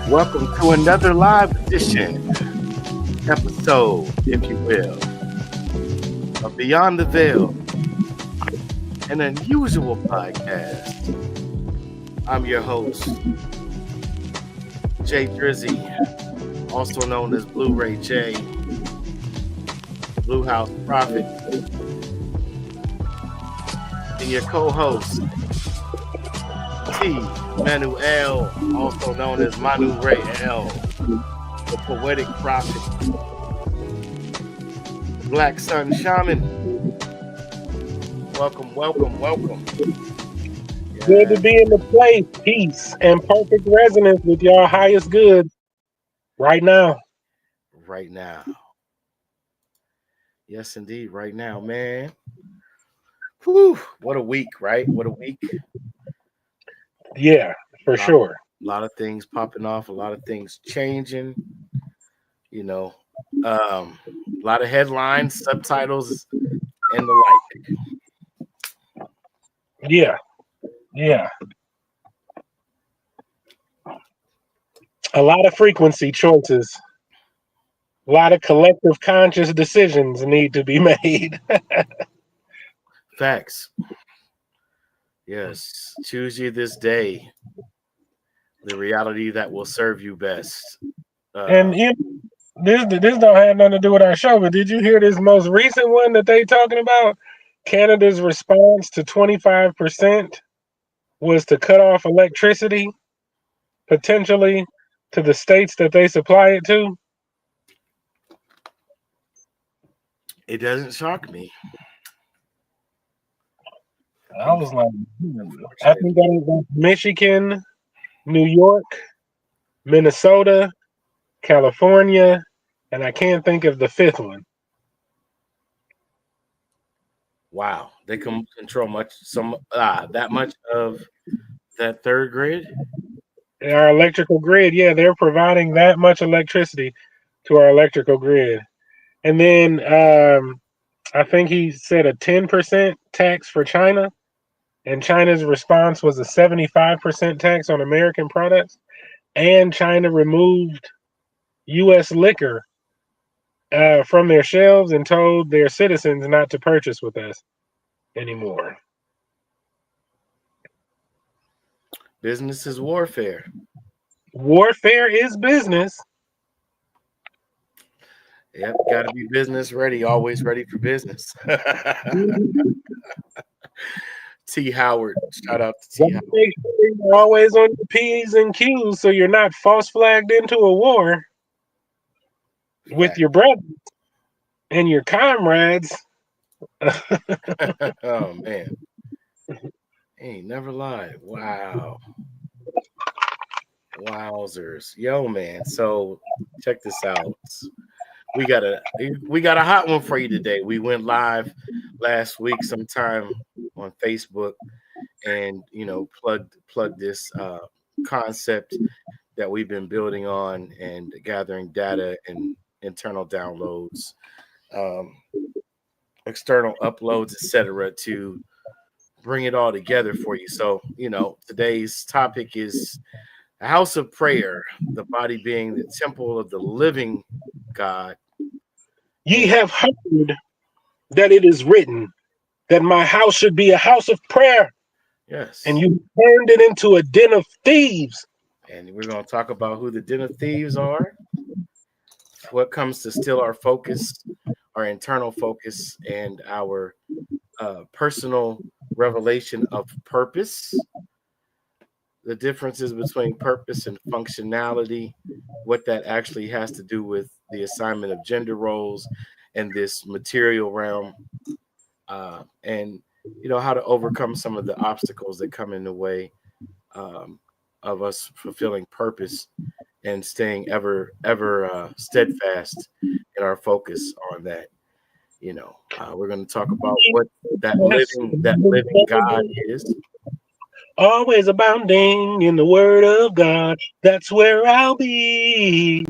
Welcome to another live edition, episode, if you will, of Beyond the Veil, an unusual podcast. I'm your host, Jay Drizzy, also known as Blue Ray J, Blue House Prophet, and your co-host, T. Manuel, also known as Manu Ray L, the poetic prophet, Black Sun Shaman. Welcome. Yeah. Good to be in the place, peace, and perfect resonance with your highest good right now. Right now. Yes, indeed, right now, man. Whew, what a week, right? What a week. Yeah, for sure. A lot of things popping off, a lot of things changing, a lot of headlines, subtitles, and the like. Yeah. A lot of frequency choices. A lot of collective conscious decisions need to be made. Facts. Yes. Choose you this day the reality that will serve you best. And this don't have nothing to do with our show, but did you hear this most recent one that they talking about? Canada's response to 25% was to cut off electricity, potentially to the states that they supply it to. It doesn't shock me. I was like, I think that was Michigan, New York, Minnesota, California, and I can't think of the fifth one. Wow, they can control that much of that third grid. Our electrical grid, yeah, they're providing that much electricity to our electrical grid. And then I think he said a 10% tax for China, and China's response was a 75% tax on American products. And China removed U.S. liquor from their shelves and told their citizens not to purchase with us anymore. Business is warfare. Warfare is business. Yep, got to be business ready, always ready for business. T. Howard, shout out to T. Howard. Make sure you're always on your P's and Q's so you're not false flagged into a war with your brothers and your comrades. Oh man, ain't never lied. Wow, wowzers, yo man. So check this out. We got a hot one for you today. We went live last week sometime on Facebook, and plugged this concept that we've been building on and gathering data and internal downloads, external uploads, etc., to bring it all together for you. So, today's topic is a house of prayer, the body being the temple of the living God. Ye have heard that it is written that my house should be a house of prayer. Yes. And you turned it into a den of thieves. And we're going to talk about who the den of thieves are, what comes to steal our focus, our internal focus, and our personal revelation of purpose, the differences between purpose and functionality, what that actually has to do with the assignment of gender roles and this material realm, and how to overcome some of the obstacles that come in the way of us fulfilling purpose and staying ever steadfast in our focus on that. We're going to talk about what that living God is. Always abounding in the word of God. That's where I'll be.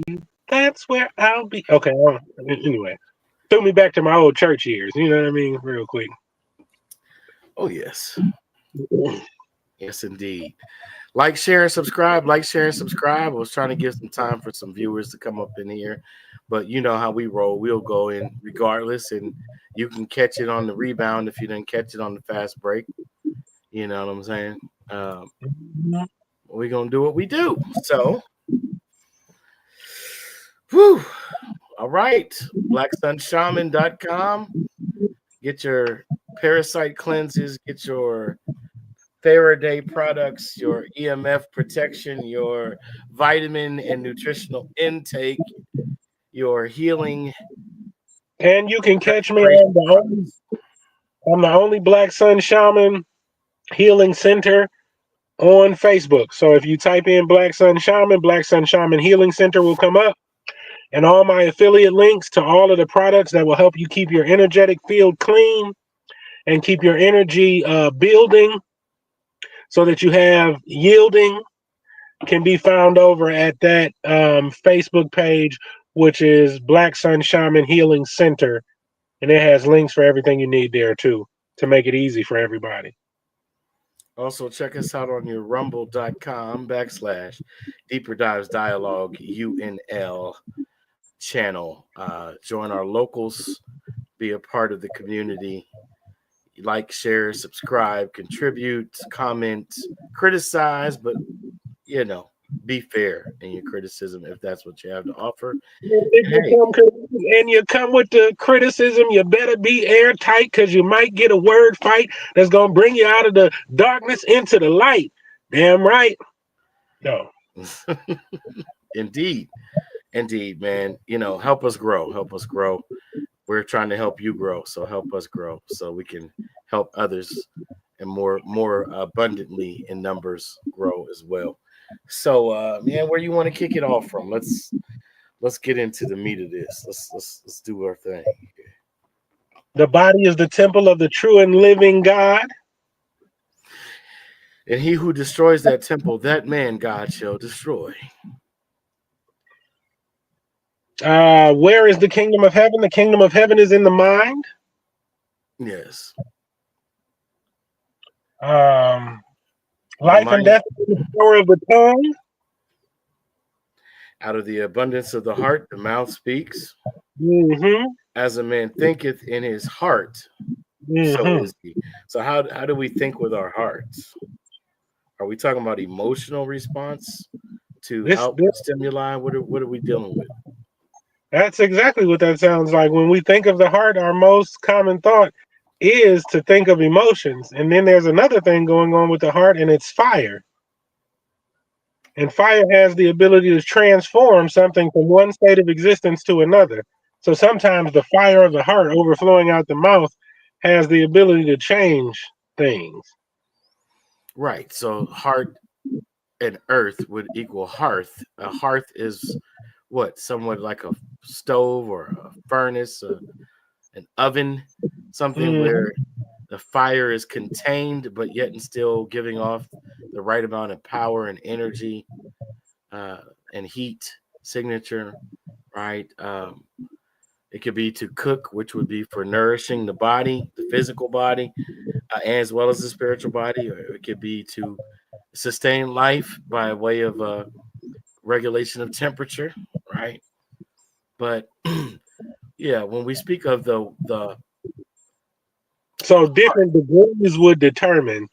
That's where I'll be. Okay. Anyway, threw me back to my old church years. You know what I mean? Real quick. Oh, yes. Yes, indeed. Like, share, and subscribe. Like, share, and subscribe. I was trying to give some time for some viewers to come up in here, but you know how we roll. We'll go in regardless, and you can catch it on the rebound if you didn't catch it on the fast break. You know what I'm saying? Um, we're going to do what we do. So, whew. All right. BlackSunShaman.com. Get your parasite cleanses, get your Faraday products, your EMF protection, your vitamin and nutritional intake, your healing And you can catch me restoration products. on the only Black Sun Shaman Healing Center on Facebook. So if you type in Black Sun Shaman Healing Center will come up. And all my affiliate links to all of the products that will help you keep your energetic field clean and keep your energy building so that you have yielding can be found over at that Facebook page, which is Black Sun Shaman Healing Center. And it has links for everything you need there too to make it easy for everybody. Also, check us out on your rumble.com/ Deeper Dives Dialogue UNL channel. Join our locals, be a part of the community. Like, share, subscribe, contribute, comment, criticize, but you know, be fair in your criticism if that's what you have to offer. If And hey, you come with the criticism, you better be airtight because you might get a word fight that's gonna bring you out of the darkness into the light. Damn right. No. indeed, indeed, man. You know, help us grow. Help us grow. We're trying to help you grow, so help us grow so we can help others and more abundantly in numbers grow as well. So, man, where you want to kick it off from? Let's get into the meat of this. Let's do our thing. The body is the temple of the true and living God. And he who destroys that temple, that man God shall destroy. Where is the kingdom of heaven? The kingdom of heaven is in the mind. Yes. Um, The Life and mind death is in the power of the tongue. out of the abundance of the heart, the mouth speaks. Mm-hmm. As a man thinketh in his heart, so Mm-hmm. is he. So how do we think with our hearts? Are we talking about emotional response to This, outward stimuli? What are we dealing with? that's exactly what that sounds like. When we think of the heart, our most common thought is to think of emotions. And then there's another thing going on with the heart, and it's fire. And fire has the ability to transform something from one state of existence to another. So sometimes the fire of the heart overflowing out the mouth has the ability to change things. Right. So heart and earth would equal hearth. A hearth is what? Somewhat like a stove or a furnace, an oven, something Mm-hmm. where the fire is contained, but yet and still giving off the right amount of power and energy uh, and heat signature, right? It could be to cook, which would be for nourishing the body, the physical body, as well as the spiritual body, or it could be to sustain life by way of regulation of temperature, right? But yeah, when we speak of the So heart, different degrees would determine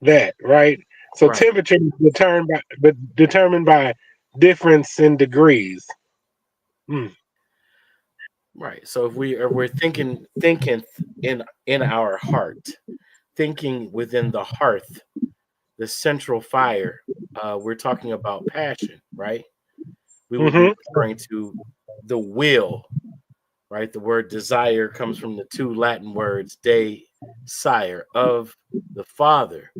that, right? So right, temperature is determined by difference in degrees. Mm. right. So if we're thinking in our heart, thinking within the hearth, the central fire, we're talking about passion, right? We would be Hmm. referring to the will, right? The word desire comes from the two Latin words de sire, of the Father,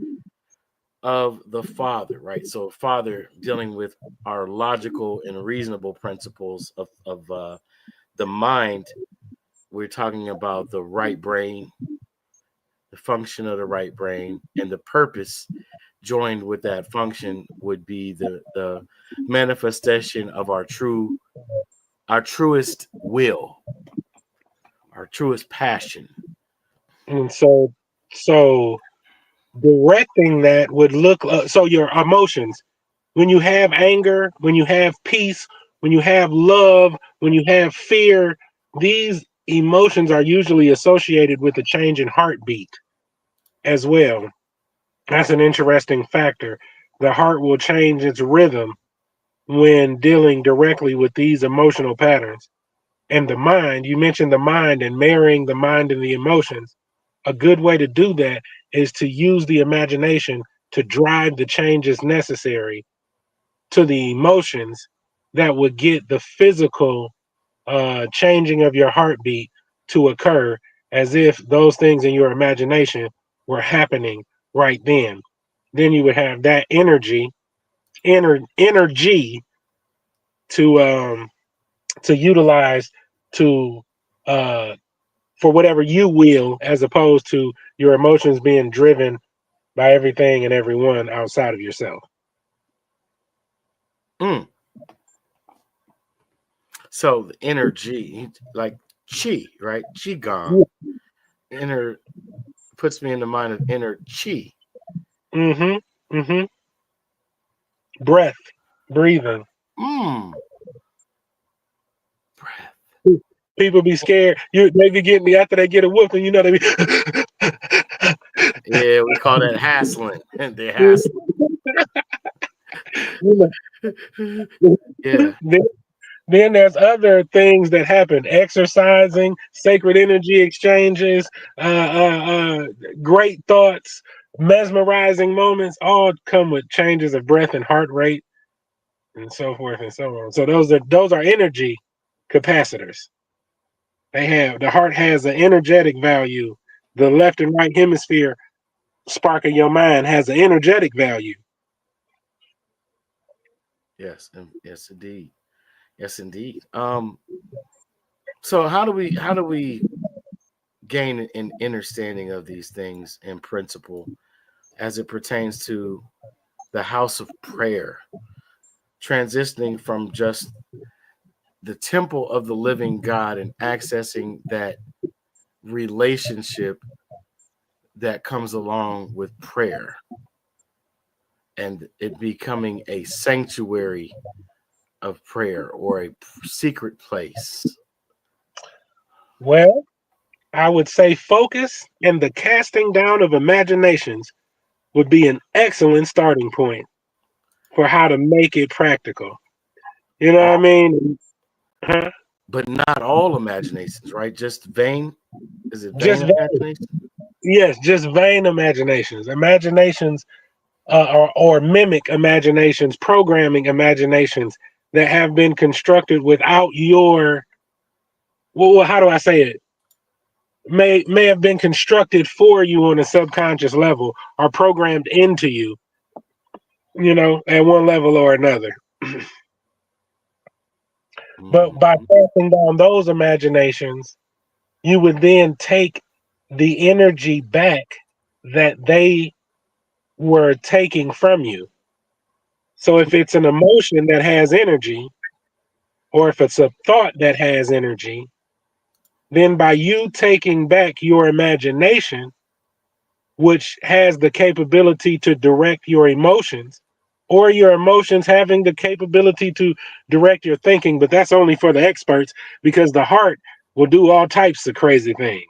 right? So Father dealing with our logical and reasonable principles of the mind. We're talking about the right brain, the function of the right brain, and the purpose joined with that function would be the manifestation of our truest will, our truest passion. And so directing that would look so your emotions, when you have anger, when you have peace, when you have love, when you have fear, these emotions are usually associated with a change in heartbeat as well. That's an interesting factor. The heart will change its rhythm when dealing directly with these emotional patterns. And the mind, you mentioned the mind and marrying the mind and the emotions. A good way to do that is to use the imagination to drive the changes necessary to the emotions that would get the physical changing of your heartbeat to occur, as if those things in your imagination were happening right then. Then you would have that energy to utilize to uh, for whatever you will, as opposed to your emotions being driven by everything and everyone outside of yourself. Mm. So the energy, like chi, right? Qigong. Inner puts me in the mind of inner chi. Mm-hmm. Mm-hmm. Breath, breathing. Mm. Breath. People be scared. They be getting after they get a whooping. You know they be. Yeah, we call that hassling. They hassle. Yeah. then, then there's other things that happen: exercising, sacred energy exchanges, uh, uh, uh, great thoughts, mesmerizing moments. All come with changes of breath and heart rate, and so forth and so on. So those are energy capacitors. The heart has an energetic value. The left and right hemisphere spark of your mind has an energetic value. Yes. Yes, indeed. Yes, indeed. So how do we gain an understanding of these things in principle as it pertains to the house of prayer, transitioning from just the temple of the living God and accessing that relationship that comes along with prayer and it becoming a sanctuary of prayer or a secret place. Well, I would say focus and the casting down of imaginations would be an excellent starting point for how to make it practical. You know what I mean? Huh? But not all imaginations, right? Just vain. Is it vain Just imagination? yes, just vain imaginations. Imaginations or mimic imaginations, programming imaginations that have been constructed without your well, how do I say it? May have been constructed for you on a subconscious level or programmed into you, at one level or another. But by Mhm. casting down those imaginations, you would then take the energy back that they were taking from you. So if it's an emotion that has energy, or if it's a thought that has energy, then by you taking back your imagination, which has the capability to direct your emotions, or your emotions having the capability to direct your thinking, but that's only for the experts because the heart will do all types of crazy things.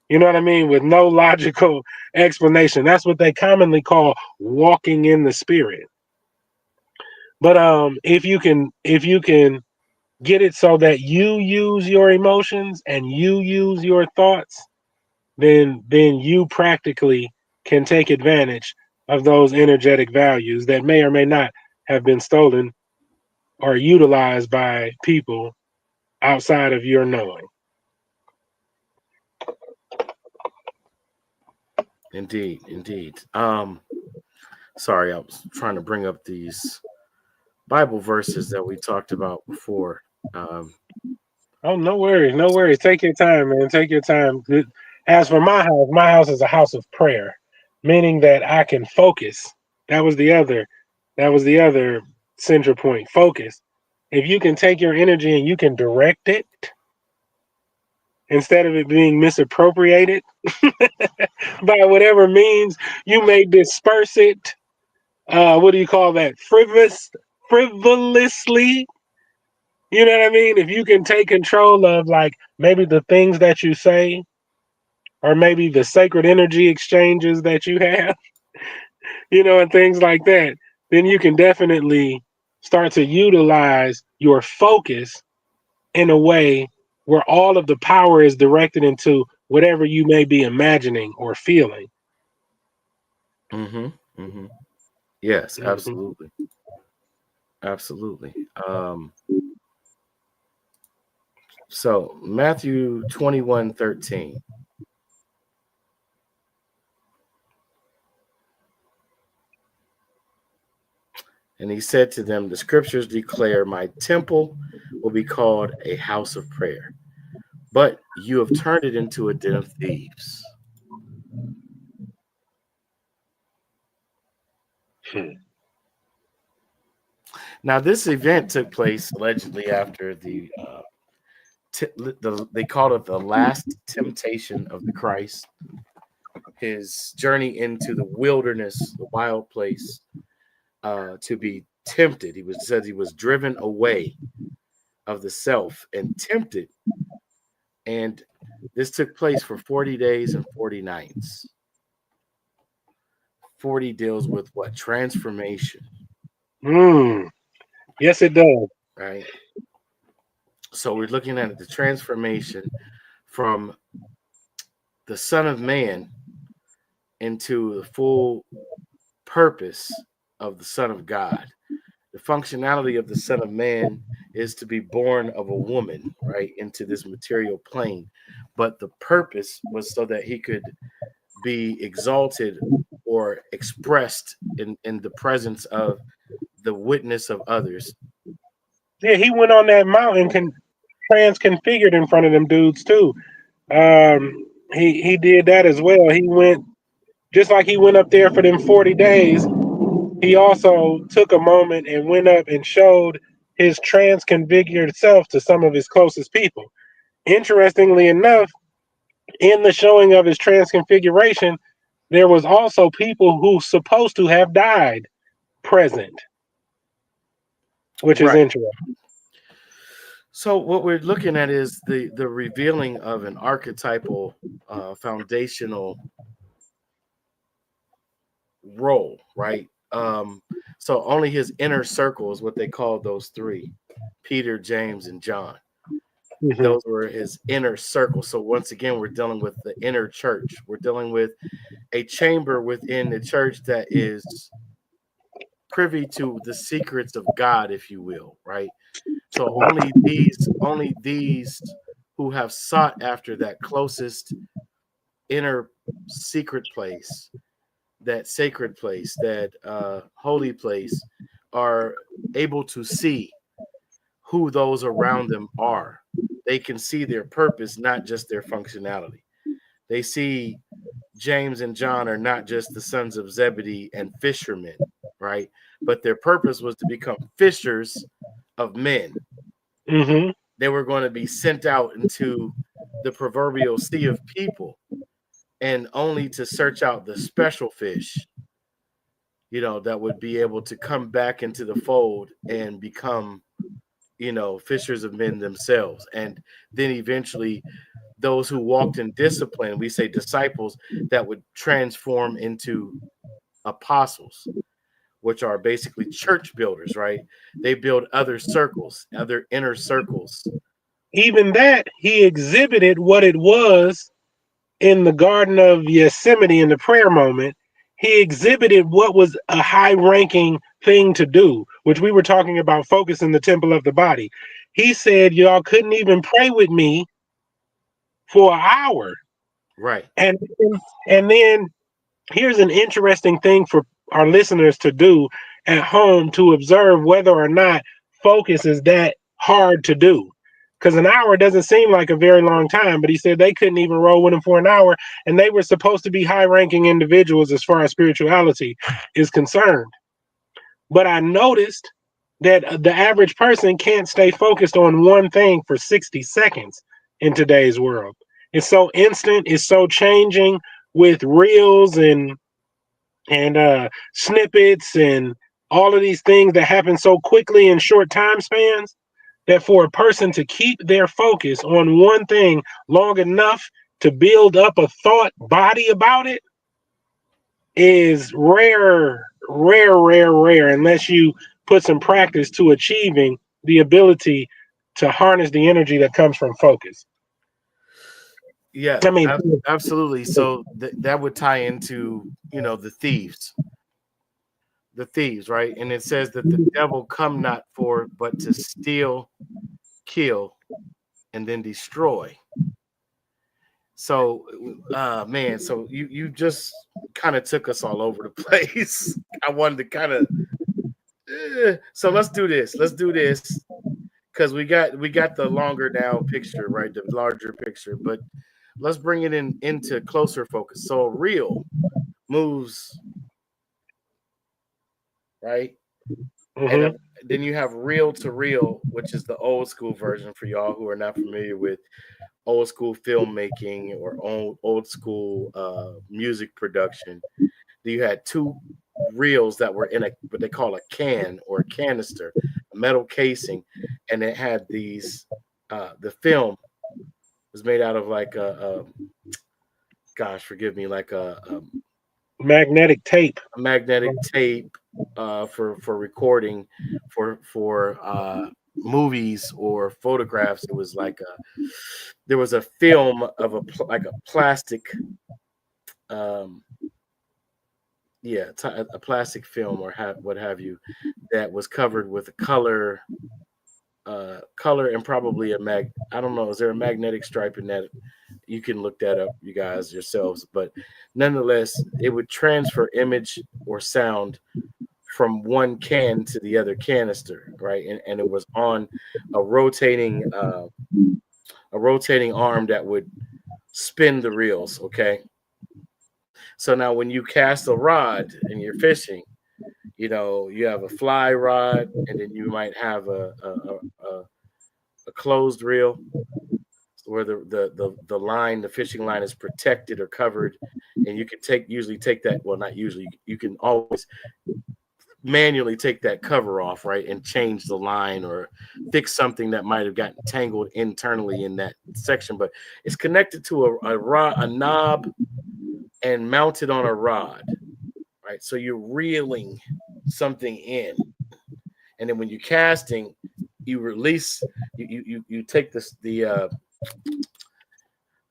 You know what I mean? With no logical explanation. That's what they commonly call walking in the spirit. But if you can get it so that you use your emotions and you use your thoughts, then you practically can take advantage of those energetic values that may or may not have been stolen or utilized by people outside of your knowing. Indeed, indeed. Sorry, I was trying to bring up these Bible verses that we talked about before. Um, Oh, no worries, no worries. Take your time, man. Take your time. As for my house is a house of prayer, meaning that I can focus. That was the other. That was the other central point. Focus. If you can take your energy and you can direct it, instead of it being misappropriated by whatever means you may disperse it. What do you call that? Frivolously. You know what I mean? If you can take control of like maybe the things that you say, or maybe the sacred energy exchanges that you have, and things like that, then you can definitely start to utilize your focus in a way where all of the power is directed into whatever you may be imagining or feeling. Mm-hmm. Mm-hmm. Yes, Mhm. absolutely. Absolutely. So Matthew 21:13. And he said to them, the scriptures declare my temple will be called a house of prayer, but you have turned it into a den of thieves. Now, this event took place allegedly after they called it the last temptation of the Christ, his journey into the wilderness, the wild place, to be tempted. Says he was driven away of the self and tempted, and this took place for 40 days and 40 nights. 40 deals with what? Transformation, Mm. Yes, it does. right? So we're looking at the transformation from the Son of Man into the full purpose of the Son of God. The functionality of the Son of Man is to be born of a woman, right, into this material plane. But the purpose was so that he could be exalted or expressed in the presence of the witness of others. Yeah, he went on that mountain transconfigured in front of them dudes too. He did that as well. He went just like he went up there for them 40 days. He also took a moment and went up and showed his transconfigured self to some of his closest people. Interestingly enough, in the showing of his transconfiguration, there was also people who supposed to have died present, which is Right. interesting. So what we're looking at is the revealing of an archetypal foundational role, right? So only his inner circle is what they call those three: Peter, James, and John. Mm-hmm. Those were his inner circle. So once again, we're dealing with the inner church. We're dealing with a chamber within the church that is privy to the secrets of God, if you will, right? So only these who have sought after that closest inner secret place, that sacred place, that holy place, are able to see who those around them are. They can see their purpose, not just their functionality. They see James and John are not just the sons of Zebedee and fishermen, right? But their purpose was to become fishers of men. Mm-hmm. They were going to be sent out into the proverbial sea of people and only to search out the special fish, that would be able to come back into the fold and become, fishers of men themselves. And then eventually those who walked in discipline, we say disciples, that would transform into apostles, which are basically church builders, right? They build other circles, other inner circles. Even that, he exhibited what it was in the Garden of Yosemite in the prayer moment. He exhibited what was a high ranking thing to do, which we were talking about focus in the temple of the body. He said, y'all couldn't even pray with me for an hour. Right. And and then here's an interesting thing for our listeners to do at home to observe whether or not focus is that hard to do. Because an hour doesn't seem like a very long time, but he said they couldn't even roll with him for an hour, and they were supposed to be high ranking individuals as far as spirituality is concerned. But I noticed that the average person can't stay focused on one thing for 60 seconds. in today's world. It's so instant, it's so changing with reels and snippets and all of these things that happen so quickly in short time spans that for a person to keep their focus on one thing long enough to build up a thought body about it is rare, unless you put some practice to achieving the ability to harness the energy that comes from focus. Yeah, I mean, absolutely. So that would tie into, the thieves, right? And it says that the devil come not for but to steal, kill, and then destroy. So, man, so you just kind of took us all over the place. I wanted to kind of, so let's do this. Let's do this because we got the longer now picture, right? The larger picture, but let's bring it into closer focus. So real moves, right? And mhm. then you have reel to reel, which is the old school version for y'all who are not familiar with old school filmmaking or old school music production. You had two reels that were in a what they call a can or a canister, a metal casing, and it had these. The film was made out of like gosh, forgive me, like Magnetic tape. a magnetic tape for recording for movies or photographs. It was like there was a film of like a plastic um yeah, a plastic film or what have you that was covered with a color and probably a I don't know, is there a magnetic stripe in that? You can look that up, you guys yourselves, but nonetheless it would transfer image or sound from one can to the other canister, right? And it was on a rotating uh a rotating arm that would spin the reels. Okay, so now when you cast a rod and you're fishing, you have a fly rod, and then you might have a closed reel where the line, the fishing line, is protected or covered, and you can usually take that. Well, not usually. You can always manually take that cover off, right, and change the line or fix something that might have gotten tangled internally in that section. But it's connected to a knob and mounted on a rod, right? So you're reeling something in, and then when you're casting, you release. You take the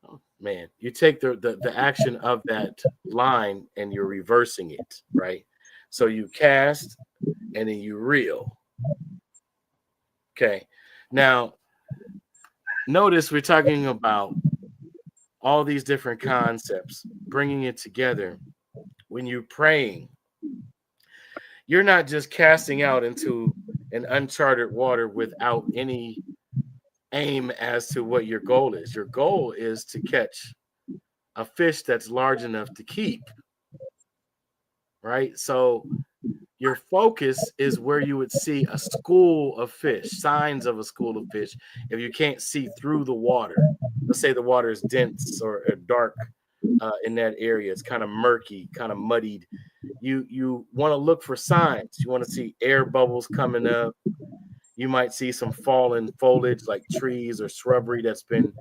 oh, man, you take the action of that line and you're reversing it, right? So you cast and then you reel. Okay. Now, notice we're talking about all these different concepts, bringing it together. When you're praying, you're not just casting out into an uncharted water without any aim as to what your goal is. Your goal is to catch a fish that's large enough to keep, right? So your focus is where you would see a school of fish, signs of a school of fish. If you can't see through the water, let's say the water is dense or dark in that area, it's kind of murky, kind of muddied. You want to look for signs. You want to see air bubbles coming up. You might see some fallen foliage like trees or shrubbery that's been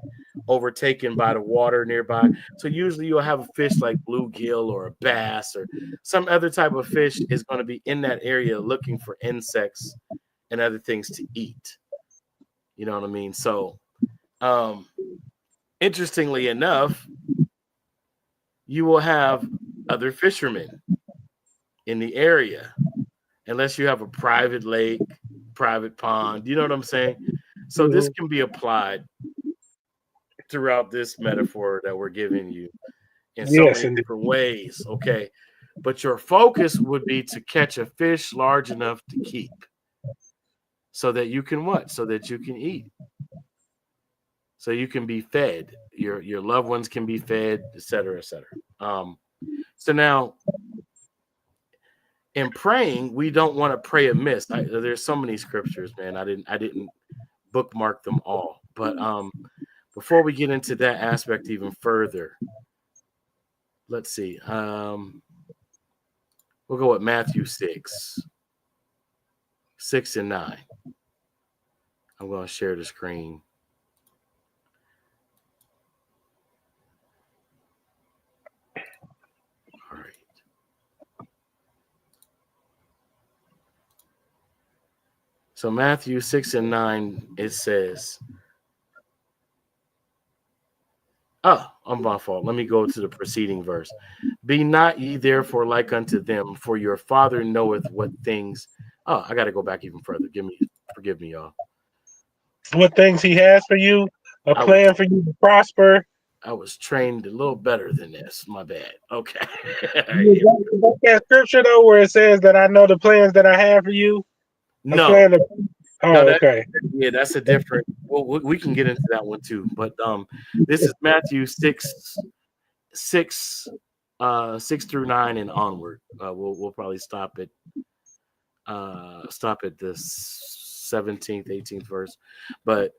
overtaken by the water nearby. So usually you'll have a fish like bluegill or a bass or some other type of fish is going to be in that area looking for insects and other things to eat. You know what I mean? So um interestingly enough, you will have other fishermen in the area unless you have a private lake, private pond. You know what I'm saying? So this Mhm. can be applied throughout this metaphor that we're giving you in so Yes, many and different ways. Okay. But your focus would be to catch a fish large enough to keep so that you can what? So that you can eat. So you can be fed. Your loved ones can be fed, et cetera, et cetera. So now in praying, we don't want to pray amiss. There's so many scriptures, man. I didn't bookmark them all. But before we get into that aspect even further, let's see. We'll go with Matthew 6 and 9. I'm going to share the screen. All right. So Matthew 6 and 9, it says, I'm my fault. Let me go to the preceding verse. Be not ye therefore like unto them, for your Father knoweth what things. Oh, I got to go back even further. Forgive me, y'all. What things he has for you, a I was plan for you to prosper. I was trained a little better than this. My bad. Okay. You got that scripture though, where it says that I know the plans that I have for you. A No, plan to. no, Oh, okay. that's a different. Well, we can get into that one too. But this is Matthew 6, 6 through 9 and onward. We'll probably stop at the 17th, 18th verse. But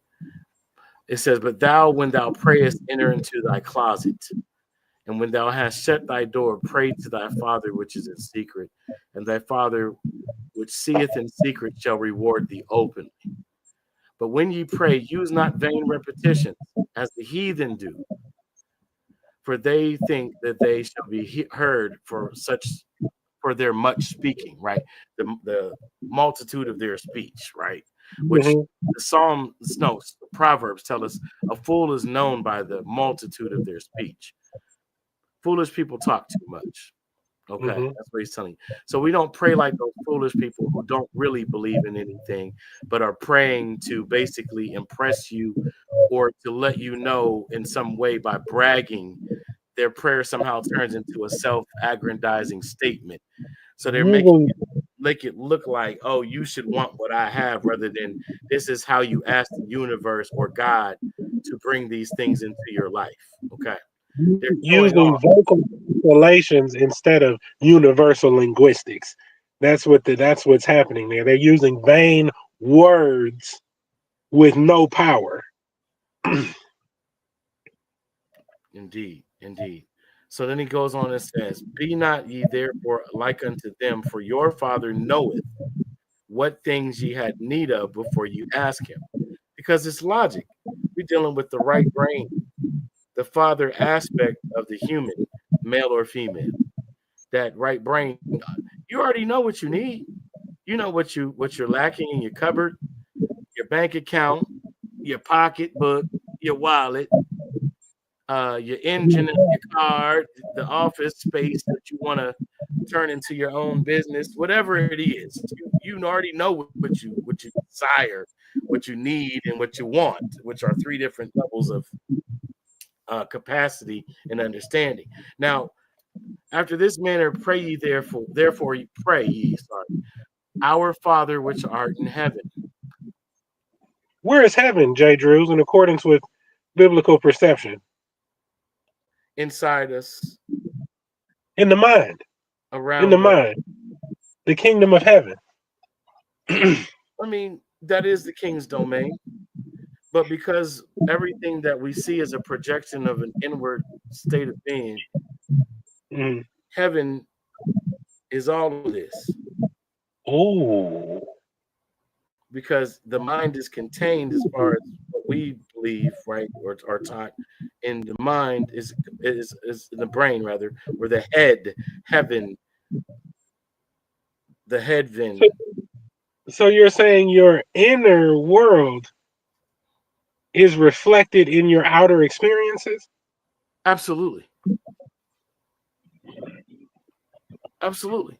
it says, "But thou, when thou prayest, enter into thy closet, and when thou hast shut thy door, pray to thy Father which is in secret, and thy Father which seeth in secret shall reward thee openly. But when ye pray, use not vain repetitions, as the heathen do, for they think that they shall be heard for their much speaking, right? The multitude of their speech, right? Which Hmm. the the Proverbs tell us a fool is known by the multitude of their speech. Foolish people talk too much. Okay, Hmm. that's what he's telling you. So we don't pray like those foolish people who don't really believe in anything, but are praying to basically impress you or to let you know in some way by bragging. Their prayer somehow turns into a self-aggrandizing statement. So they're making Using make it look like, oh, you should want what I have, rather than this is how you ask the universe or God to bring these things into your life. Okay, they're showing using off. vocal relations instead of universal linguistics. That's what's happening there. They're using vain words with no power. Indeed, indeed. So then he goes on and says, "Be not ye therefore like unto them, for your Father knoweth what things ye had need of before you ask him." Because it's logic. We're dealing with the right brain, the father aspect of the human, male or female. That right brain, you already know what you need. You know what you're lacking in your cupboard, your bank account, your pocketbook, your wallet, your engine of your car, the office space that you want to turn into your own business, whatever it is. You already know what you desire, what you need, and what you want, which are three different levels of capacity and understanding. Now, after this manner, pray ye therefore pray ye, sorry, our Father which art in heaven. Where is heaven, J. Drews, in accordance with biblical perception? Inside us, In the mind. In the around us. mind. The kingdom of heaven. I mean, that is the king's domain. But because everything that we see is a projection of an inward state of being, Mm. heaven is all of this. Oh. Because the mind is contained as far as what we believe, right, or are taught. And the mind is in the brain rather, or the head, heaven, the head So, then. so you're saying your inner world is reflected in your outer experiences? Absolutely. Absolutely.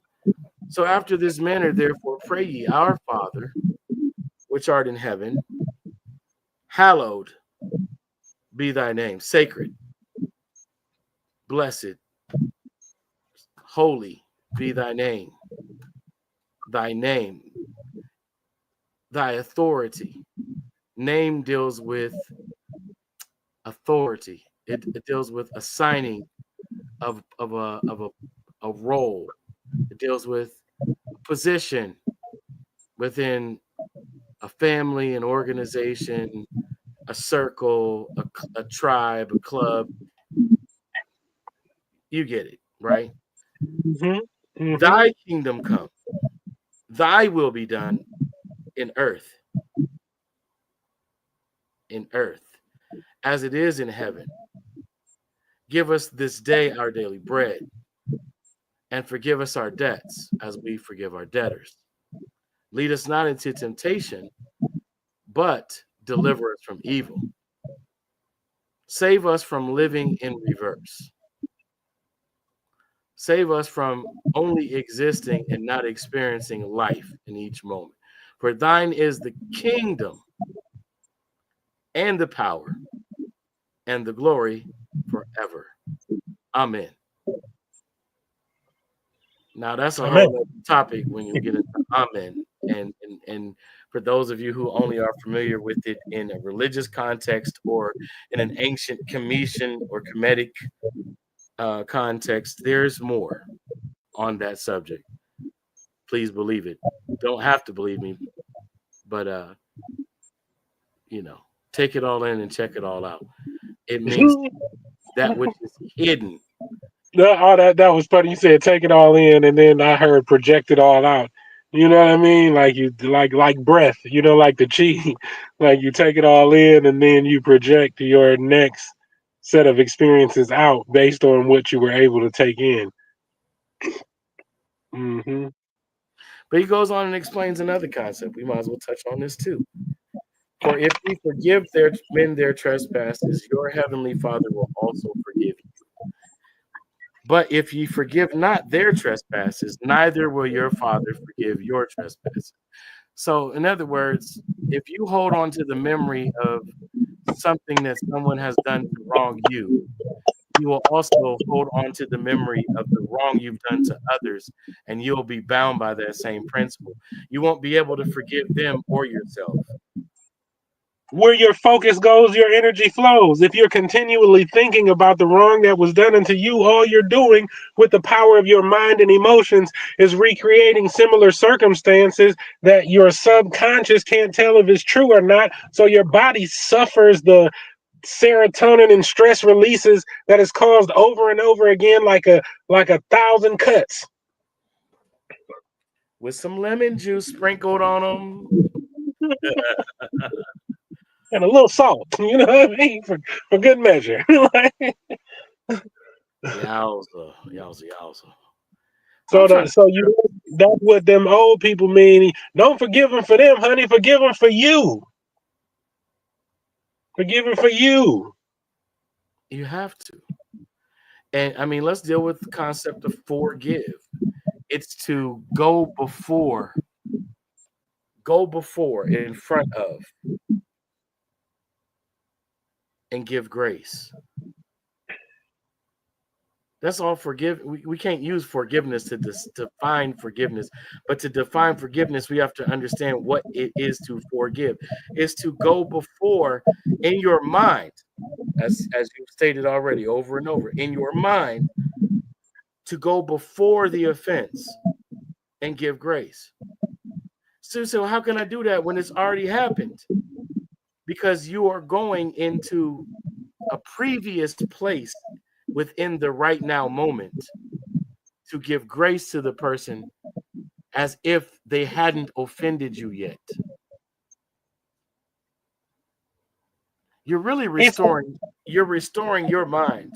So after this manner, therefore, pray ye, our Father, which art in heaven, hallowed be thy name, sacred, blessed, holy be thy name, thy authority. Name deals with authority. It deals with assigning of a role. It deals with position within a family, an organization, a circle, a tribe, a club. You get it, right? Mm-hmm. Mm-hmm. Thy kingdom come, thy will be done in earth, as it is in heaven. Give us this day our daily bread, and forgive us our debts as we forgive our debtors. Lead us not into temptation, but deliver us from evil. Save us from living in reverse. Save us from only existing and not experiencing life in each moment. For thine is the kingdom and the power and the glory forever. Amen. Now that's a Amen. whole other topic when you get into Amen. And for those of you who only are familiar with it in a religious context or in an ancient Cometian or Kemetic context, there's more on that subject. Please believe it. Don't have to believe me, but take it all in and check it all out. It means that which is hidden. That was funny. You said take it all in, and then I heard project it all out. You know what I mean? Like you like breath. You know, like the chi. Like you take it all in, and then you project your next set of experiences out based on what you were able to take in. Hmm. But he goes on and explains another concept. We might as well touch on this too. For if we forgive men their trespasses, your heavenly Father will also forgive you. But if ye forgive not their trespasses, neither will your Father forgive your trespasses. So, in other words, if you hold on to the memory of something that someone has done to wrong you, you will also hold on to the memory of the wrong you've done to others, and you'll be bound by that same principle. You won't be able to forgive them or yourself. Where your focus goes, your energy flows. If you're continually thinking about the wrong that was done unto you, all you're doing with the power of your mind and emotions is recreating similar circumstances that your subconscious can't tell if it's true or not. So your body suffers the serotonin and stress releases that is caused over and over again like a thousand cuts. With some lemon juice sprinkled on them. And a little salt, you know what I mean? For good measure. Like, Yowza, yowza, yowza. I'm so trying to so figure you that's what them old people mean. Don't forgive them for them, honey. Forgive them for you. Forgive them for you. you have to. And I mean, let's deal with the concept of forgive. It's to go before, in front of, and give grace. That's all forgive. We can't use forgiveness to define forgiveness, but to define forgiveness, we have to understand what it is to forgive. Is to go before in your mind, as you've stated already over and over, in your mind, to go before the offense and give grace. So how can I do that when it's already happened? Because you are going into a previous place within the right now moment to give grace to the person as if they hadn't offended you yet. You're really It's restoring your mind.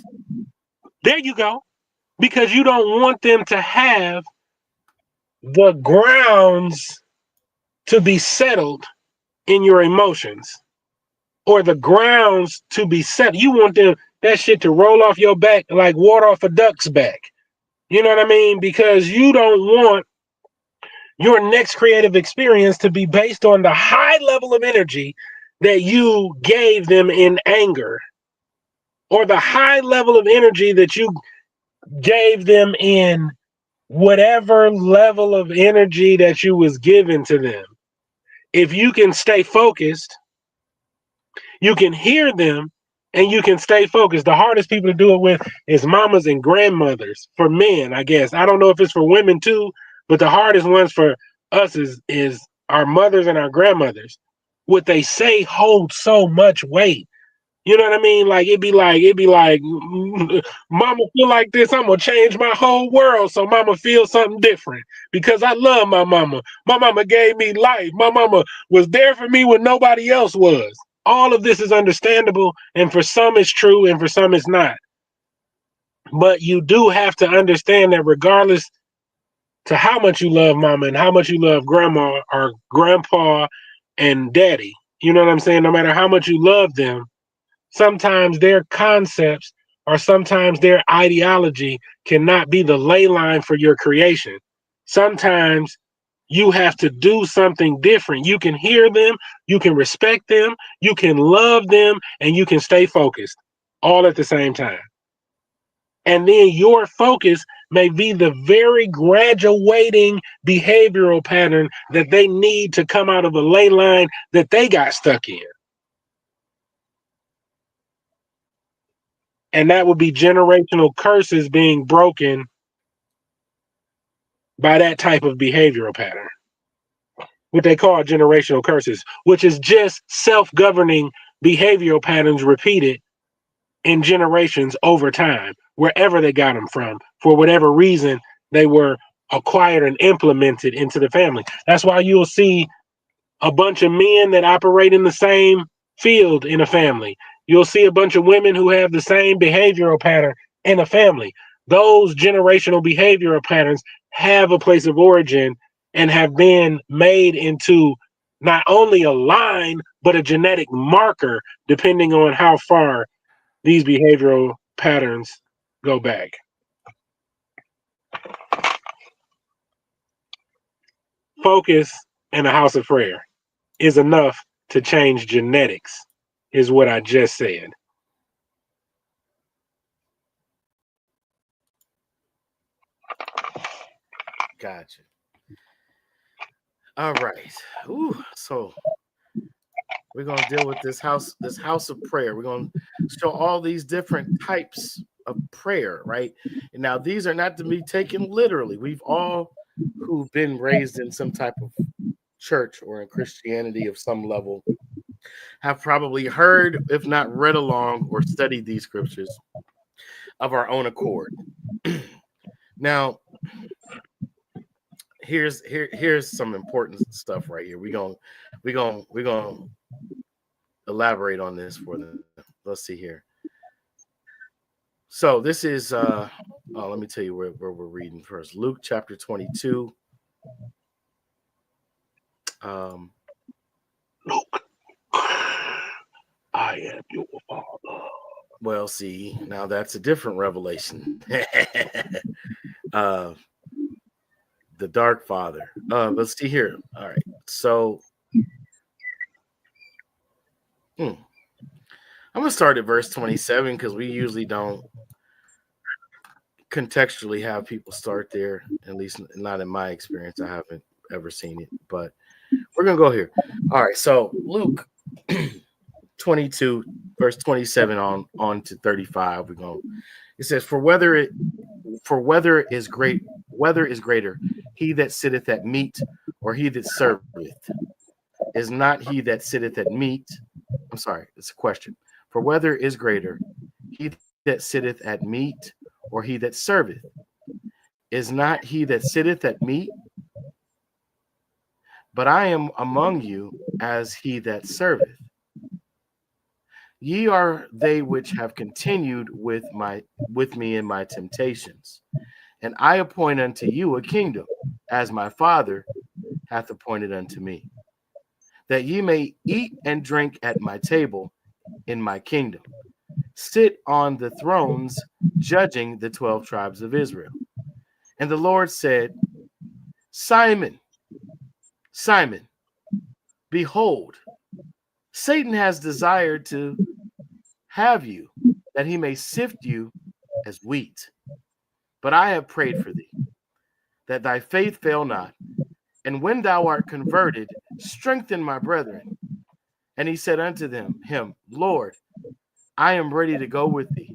there you go. Because you don't want them to have the grounds to be settled in your emotions or the grounds to be set. You want them that shit to roll off your back like water off a duck's back. You know what I mean? Because you don't want your next creative experience to be based on the high level of energy that you gave them in anger or the high level of energy that you gave them in whatever level of energy that you was given to them. If you can stay focused, you can hear them and you can stay focused. The hardest people to do it with is mamas and grandmothers for men, I guess. I don't know if it's for women too, but the hardest ones for us is our mothers and our grandmothers what they say holds so much weight. You know what I mean? Like it'd be like, mama feel like this, I'm gonna change my whole world so mama feel something different because I love my mama. My mama gave me life. My mama was there for me when nobody else was. All of this is understandable, and for some it's true, and for some it's not. But you do have to understand that regardless to how much you love mama and how much you love grandma or grandpa and daddy, you know what I'm saying? No matter how much you love them, sometimes their concepts or sometimes their ideology cannot be the ley line for your creation. Sometimes you have to do something different. You can hear them, you can respect them, you can love them, and you can stay focused all at the same time. And then your focus may be the very graduating behavioral pattern that they need to come out of a ley line that they got stuck in. And that would be generational curses being broken by that type of behavioral pattern, what they call generational curses, which is just self-governing behavioral patterns repeated in generations over time, wherever they got them from, for whatever reason they were acquired and implemented into the family. That's why you'll see a bunch of men that operate in the same field in a family. You'll see a bunch of women who have the same behavioral pattern in a family. Those generational behavioral patterns have a place of origin and have been made into not only a line, but a genetic marker, depending on how far these behavioral patterns go back. Focus and a house of prayer is enough to change genetics, is what I just said. Gotcha. All right. Ooh, so we're gonna deal with this house of prayer. We're gonna show all these different types of prayer, right? And now these are not to be taken literally. We've all who've been raised in some type of church or in Christianity of some level have probably heard, if not read along or studied these scriptures of our own accord. Now, here's some important stuff right here. We're gonna elaborate on this for them. Let's see here. So this is let me tell you where we're reading first. Luke chapter 22. Look, I am your father. Well, see, now that's a different revelation. uh the dark father. Let's see here. All right. So I'm gonna start at verse 27 because we usually don't contextually have people start there, at least not in my experience. I haven't ever seen it, but we're gonna go here. All right, so Luke 22, verse 27 on to 35. We're going. It says, whether is greater, he that sitteth at meat or he that serveth? Is not he that sitteth at meat? I'm sorry, it's a question. For whether is greater, he that sitteth at meat or he that serveth? Is not he that sitteth at meat? But I am among you as he that serveth. Ye are they which have continued with me in my temptations, and I appoint unto you a kingdom, as my Father hath appointed unto me, that ye may eat and drink at my table in my kingdom, sit on the thrones, judging the 12 tribes of Israel. And the Lord said, Simon, Simon, behold, Satan has desired to have you, that he may sift you as wheat. But I have prayed for thee, that thy faith fail not. And when thou art converted, strengthen my brethren. And he said unto him, Lord, I am ready to go with thee,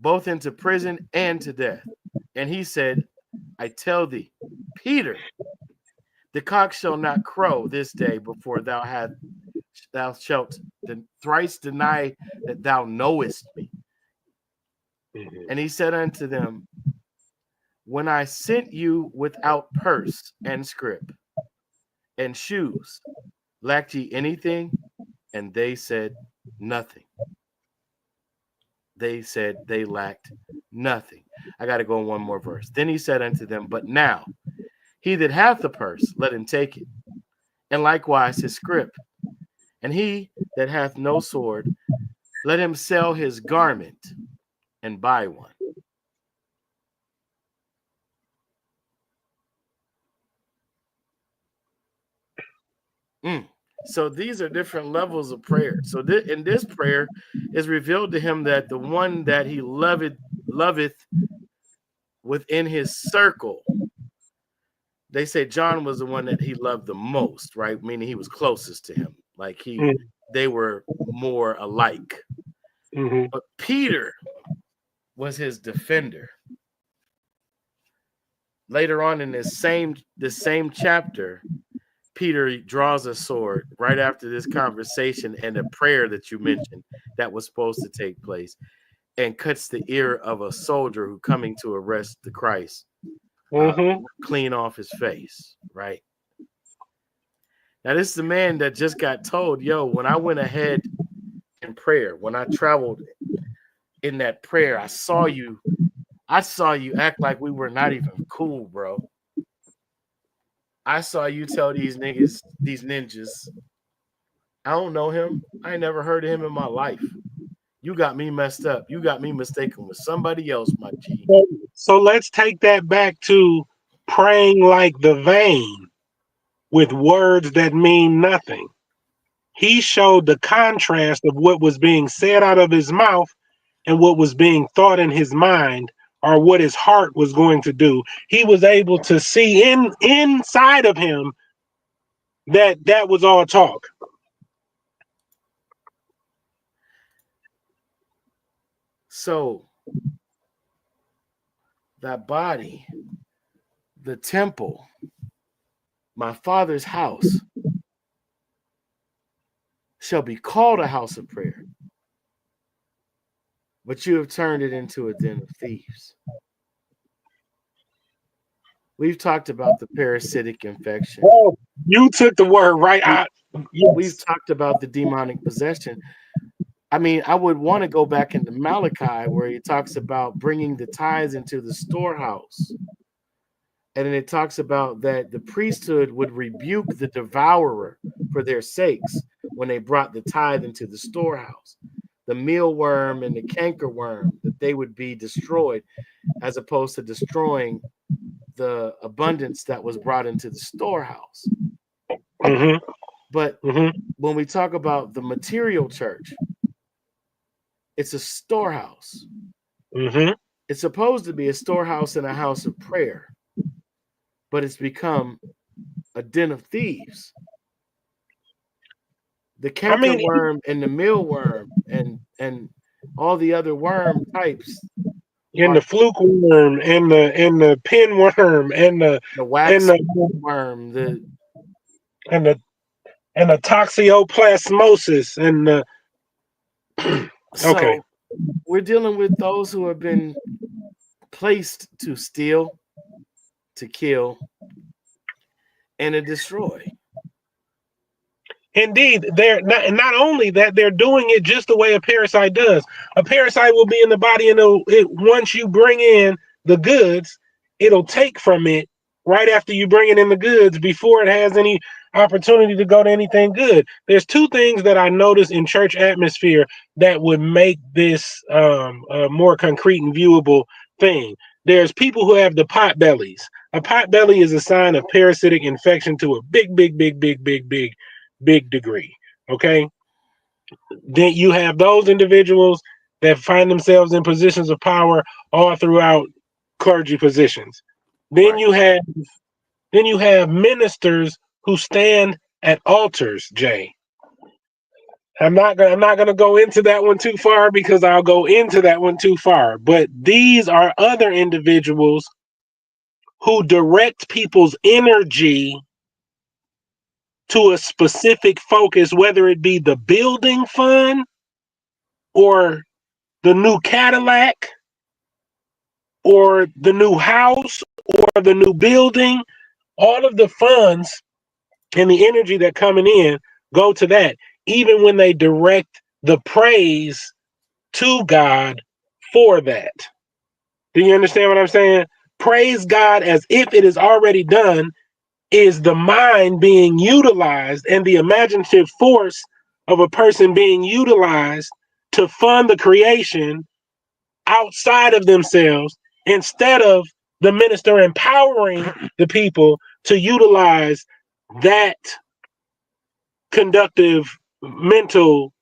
both into prison and to death. And he said, I tell thee, Peter, the cock shall not crow this day before thou thou shalt thrice deny that thou knowest me. Mhm. And he said unto them, when I sent you without purse and scrip and shoes, lacked ye anything? And they said, nothing. They said they lacked nothing. I got to go in one more verse. Then he said unto them, but now he that hath the purse, let him take it, and likewise his scrip. And he that hath no sword, let him sell his garment and buy one. So these are different levels of prayer. So in this prayer is revealed to him that the one that he loveth within his circle. They say John was the one that he loved the most, right? Meaning he was closest to him. Like they were more alike. Mm-hmm. But Peter was his defender. Later on in this same chapter, Peter draws a sword right after this conversation and a prayer that you mentioned that was supposed to take place, and cuts the ear of a soldier who coming to arrest the Christ clean off his face, right? Now, this is the man that just got told, yo, when I went ahead in prayer, when I traveled in that prayer, I saw you act like we were not even cool, bro. I saw you tell these ninjas, I don't know him. I ain't never heard of him in my life. You got me messed up. You got me mistaken with somebody else, my G. So let's take that back to praying like the vain with words that mean nothing. He showed the contrast of what was being said out of his mouth and what was being thought in his mind, or what his heart was going to do. He was able to see inside of him that was all talk. So that body, the temple, my Father's house, shall be called a house of prayer, but you have turned it into a den of thieves. We've talked about the parasitic infection. Oh, you took the word right out. Yes. We've talked about the demonic possession. I mean, I would want to go back into Malachi where he talks about bringing the tithes into the storehouse. And then it talks about that the priesthood would rebuke the devourer for their sakes when they brought the tithe into the storehouse. The mealworm and the cankerworm, that they would be destroyed as opposed to destroying the abundance that was brought into the storehouse. Mm-hmm. But when we talk about the material church, it's a storehouse. Mm-hmm. It's supposed to be a storehouse and a house of prayer, but it's become a den of thieves. The cankerworm and the mealworm and all the other worm types, and the fluke worm and the pinworm and the wax worm, and the toxoplasmosis and the so we're dealing with those who have been placed to steal, to kill, and to destroy. Indeed, they're not only that, they're doing it just the way a parasite does. A parasite will be in the body, and once you bring in the goods, it'll take from it right after you bring it in the goods before it has any opportunity to go to anything good. There's two things that I notice in church atmosphere that would make this a more concrete and viewable thing. There's people who have the pot bellies. A pot belly is a sign of parasitic infection to a big degree. Okay. Then you have those individuals that find themselves in positions of power all throughout clergy positions. Then you have ministers who stand at altars, Jay. I'm not gonna go into that one too far because I'll go into that one too far. But these are other individuals who direct people's energy to a specific focus, whether it be the building fund or the new Cadillac or the new house or the new building. All of the funds and the energy that coming in go to that, even when they direct the praise to God for that. Do you understand what I'm saying? Praise God as if it is already done is the mind being utilized and the imaginative force of a person being utilized to fund the creation outside of themselves, instead of the minister empowering the people to utilize that conductive mental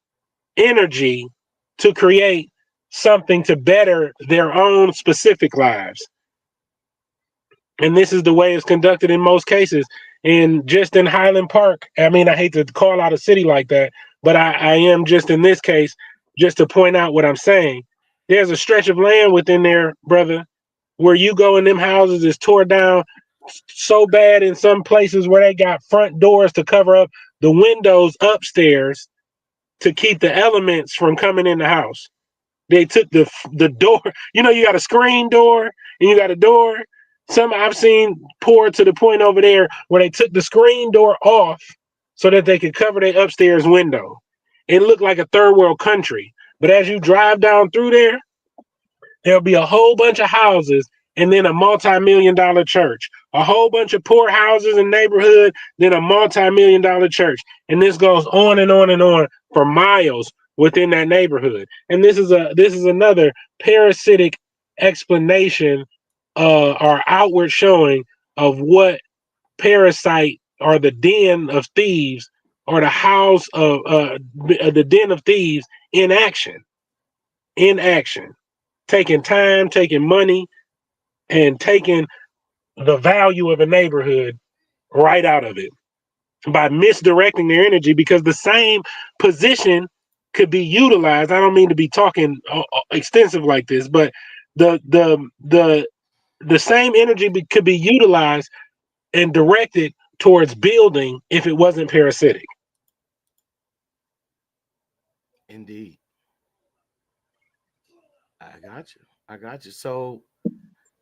energy to create something to better their own specific lives. And this is the way it's conducted in most cases. And just in Highland Park, I mean, I hate to call out a city like that, but I am just in this case, just to point out what I'm saying. There's a stretch of land within there, brother, where you go in them houses is tore down so bad in some places where they got front doors to cover up the windows upstairs to keep the elements from coming in the house. They took the door. You know, you got a screen door and you got a door. Some I've seen poor to the point over there where they took the screen door off so that they could cover their upstairs window. It looked like a third world country. But as you drive down through there, there'll be a whole bunch of houses and then a multi-million-dollar church. A whole bunch of poor houses and neighborhood, then a multi-million-dollar church. And this goes on and on and on for miles within that neighborhood. And this is another parasitic explanation or outward showing of what parasite or the den of thieves or the house of the den of thieves in action. In action. Taking time, taking money, and taking the value of a neighborhood right out of it by misdirecting their energy, because the same position could be utilized. I don't mean to be talking extensive like this, but the same energy could be utilized and directed towards building if it wasn't parasitic. Indeed. I got you. So,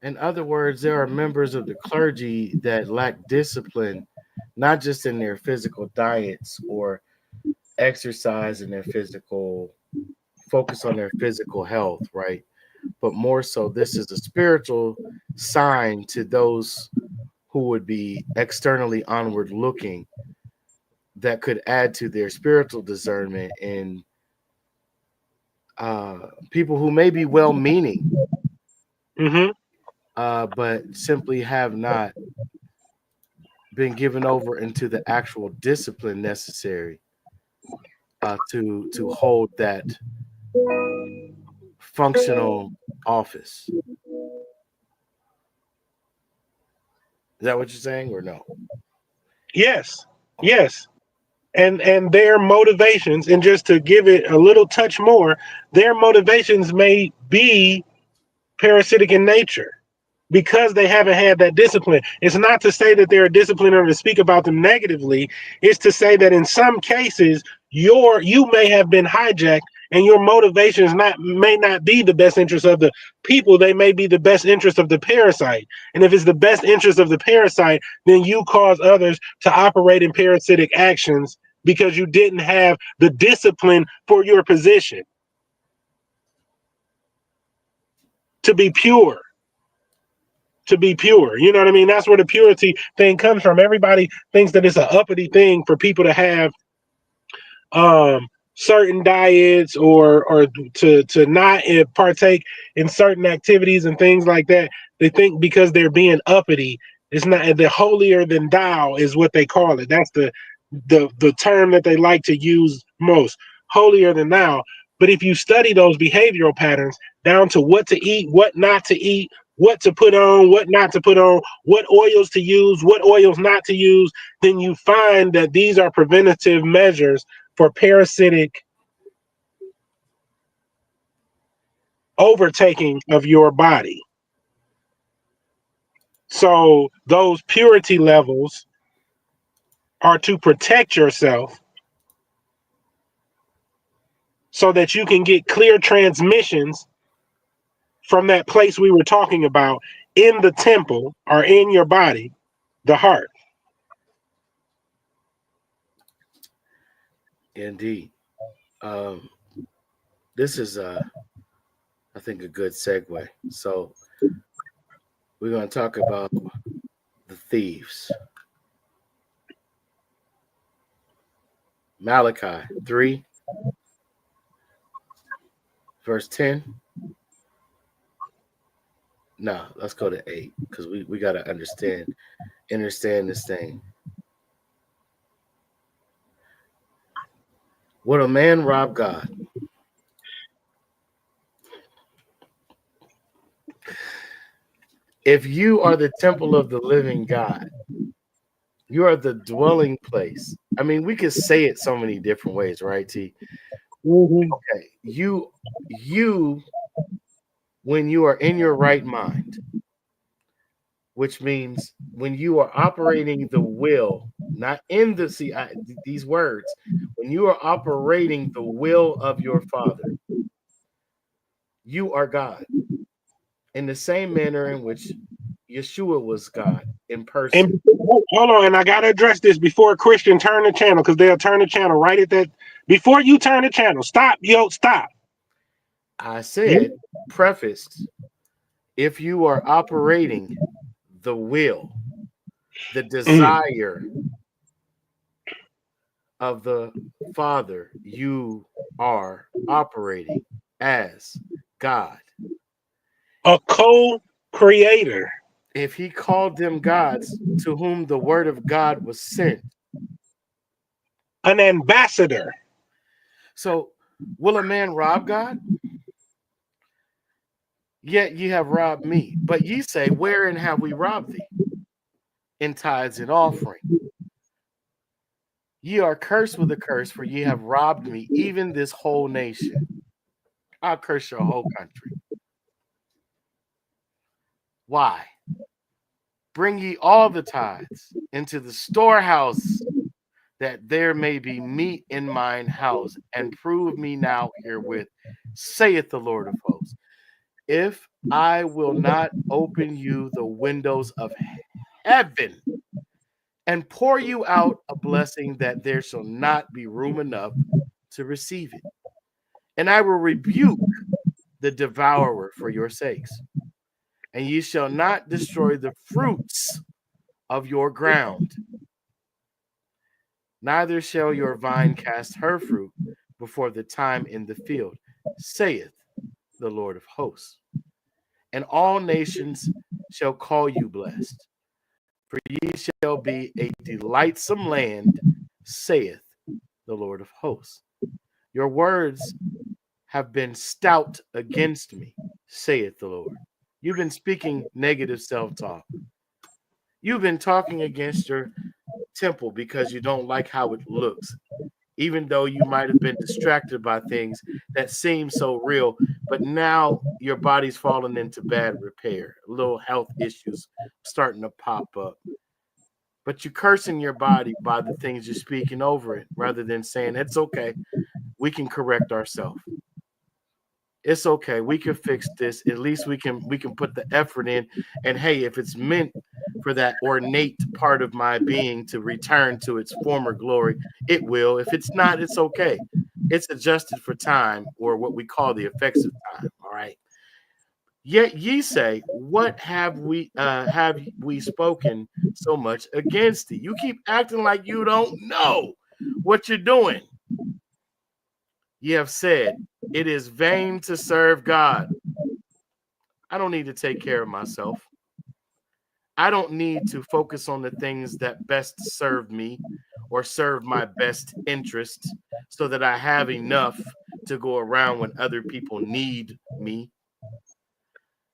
in other words, there are members of the clergy that lack discipline, not just in their physical diets or exercise and their physical focus on their physical health, right? But more so, this is a spiritual sign to those who would be externally onward looking that could add to their spiritual discernment in people who may be well meaning, Mm-hmm. but simply have not been given over into the actual discipline necessary to hold that functional office. Is that what you're saying, or no? Yes, Okay. yes. And their motivations, and just to give it a little touch more, their motivations may be parasitic in nature because they haven't had that discipline. It's not to say that they're a disciplined or to speak about them negatively. It's to say that in some cases, you may have been hijacked and your motivations may not be the best interest of the people. They may be the best interest of the parasite. And if it's the best interest of the parasite, then you cause others to operate in parasitic actions because you didn't have the discipline for your position to be pure. To be pure. You know what I mean? That's where the purity thing comes from. Everybody thinks that it's an uppity thing for people to have certain diets or to not partake in certain activities and things like that. They think because they're being uppity, it's not the holier than thou is what they call it. That's the term that they like to use most, holier than thou. But if you study those behavioral patterns down to what to eat, what not to eat, what to put on, what not to put on, what oils to use, what oils not to use, then you find that these are preventative measures for parasitic overtaking of your body. So those purity levels are to protect yourself so that you can get clear transmissions from that place we were talking about in the temple or in your body, the heart. Indeed. This is, I think, a good segue. So we're going to talk about the thieves. Malachi 3, verse 10. No, let's go to 8 because we got to understand this thing. Would a man rob God? If you are the temple of the living God, you are the dwelling place. I mean, we could say it so many different ways, right, T? Mm-hmm. Okay. You, when you are in your right mind, which means when you are operating the will, not in the these words, when you are operating the will of your Father, you are God in the same manner in which Yeshua was God in person. And hold on, and I gotta address this before Christian turn the channel, because they'll turn the channel right at that. Before you turn the channel, stop, stop. I said, prefaced, if you are operating the will, the desire of the Father, you are operating as God. A co-creator. If he called them gods to whom the word of God was sent. An ambassador. So, will a man rob God? Yet ye have robbed me. But ye say, wherein have we robbed thee? In tithes and offering. Ye are cursed with a curse, for ye have robbed me, even this whole nation. I'll curse your whole country. Why? Bring ye all the tithes into the storehouse, that there may be meat in mine house, and prove me now herewith, saith the Lord of hosts, if I will not open you the windows of heaven and pour you out a blessing that there shall not be room enough to receive it. And I will rebuke the devourer for your sakes, and ye shall not destroy the fruits of your ground, neither shall your vine cast her fruit before the time in the field, saith the Lord of hosts. And all nations shall call you blessed, for ye shall be a delightsome land, saith the Lord of hosts. Your words have been stout against me, saith the Lord. You've been speaking negative self-talk. You've been talking against your temple because you don't like how it looks, even though you might have been distracted by things that seem so real, but now your body's fallen into bad repair. Little health issues starting to pop up. But you're cursing your body by the things you're speaking over it rather than saying, it's okay. We can correct ourselves. It's okay. We can fix this. At least we can put the effort in. And hey, if it's meant for that ornate part of my being to return to its former glory, it will. If it's not, it's okay. It's adjusted for time, or what we call the effects of time. All right. Yet ye say, what have we spoken so much against thee? You keep acting like you don't know what you're doing. Ye have said, it is vain to serve God. I don't need to take care of myself. I don't need to focus on the things that best serve me or serve my best interest so that I have enough to go around when other people need me.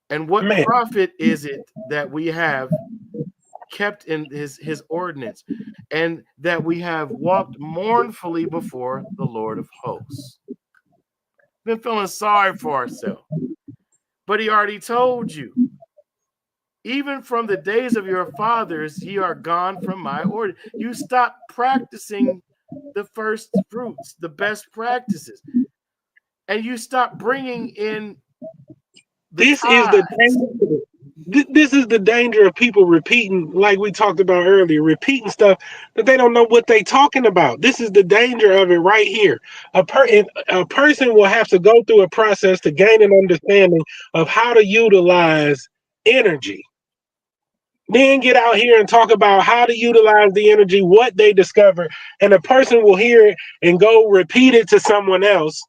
And what Man, profit is it that we have kept in his ordinance, and that we have walked mournfully before the Lord of hosts? Been feeling sorry for ourselves. But he already told you. Even from the days of your fathers, ye are gone from my order. You stop practicing the first fruits, the best practices, and you stop bringing in the This is the tithes. danger. This is the danger of people repeating, like we talked about earlier, repeating stuff that they don't know what they talking about. This is the danger of it right here. A person will have to go through a process to gain an understanding of how to utilize energy. Then get out here and talk about how to utilize the energy, what they discover, and a person will hear it and go repeat it to someone else,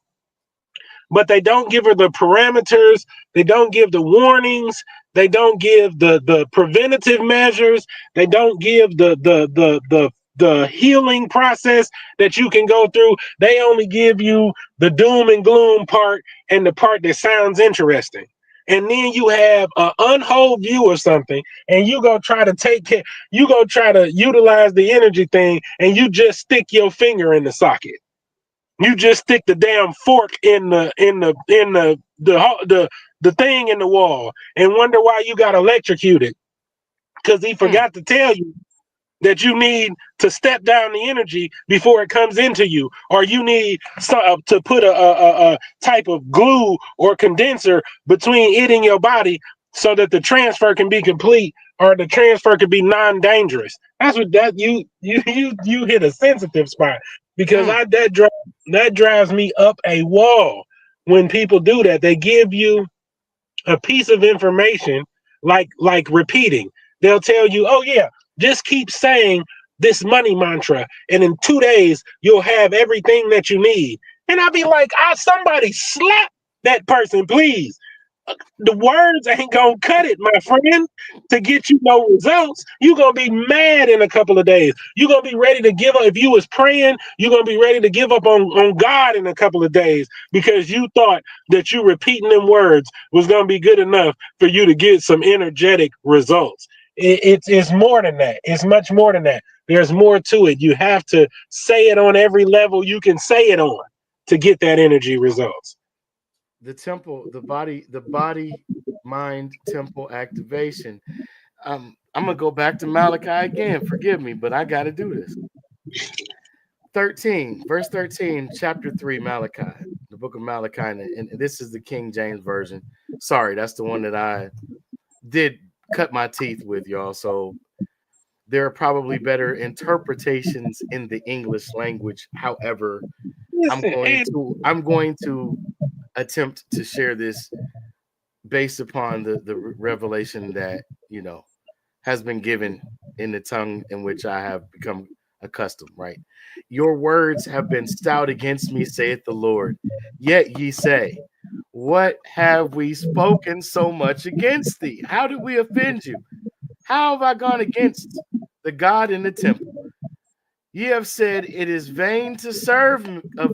but they don't give her the parameters, they don't give the warnings, they don't give the preventative measures, they don't give the healing process that you can go through. They only give you the doom and gloom part and the part that sounds interesting. And then you have an unwhole view of something, and you go try to take care, you go try to utilize the energy thing, and you just stick your finger in the socket. You just stick the damn fork in the thing in the wall and wonder why you got electrocuted, because he Mm, forgot to tell you that you need to step down the energy before it comes into you, or you need to put a type of glue or condenser between it and your body so that the transfer can be complete, or the transfer can be non-dangerous. That's what that you hit a sensitive spot, because mm. I that drives me up a wall when people do that. They give you a piece of information, like repeating. They'll tell you, oh yeah, just keep saying this money mantra, and in 2 days you'll have everything that you need. And I'll be like, somebody slap that person, please. The words ain't gonna cut it, my friend, to get you no results. You're gonna be mad in a couple of days. You're gonna be ready to give up. If you was praying, you're gonna be ready to give up on God in a couple of days, because you thought that you repeating them words was gonna be good enough for you to get some energetic results. It's more than that. It's much more than that. There's more to it. You have to say it on every level you can say it on to get that energy results. The temple, the body, mind, temple activation. I'm gonna go back to Malachi again. Forgive me, but I got to do this. 13, verse 13, chapter 3, Malachi, the book of Malachi, and this is the King James version. Sorry, that's the one that I did cut my teeth with, y'all. So there are probably better interpretations in the English language. However, I'm Listen, going and to I'm going to attempt to share this based upon the revelation that has been given in the tongue in which I have become accustomed. Right, your words have been stout against me, saith the Lord. Yet ye say, what have we spoken so much against thee? How did we offend you? How have I gone against the God in the temple? Ye have said it is vain to serve I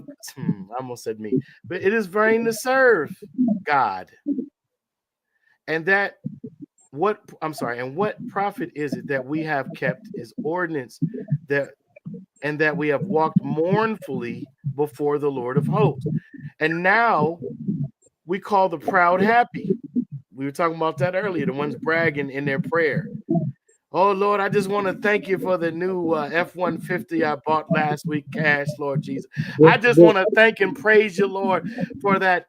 almost said me, but it is vain to serve God. And that what I'm sorry, and what profit is it that we have kept his ordinance, that and that we have walked mournfully before the Lord of hosts? And now we call the proud happy. We were talking about that earlier, the ones bragging in their prayer. Oh Lord, I just want to thank you for the new F-150 I bought last week, cash, Lord Jesus. I just want to thank and praise you, Lord, for that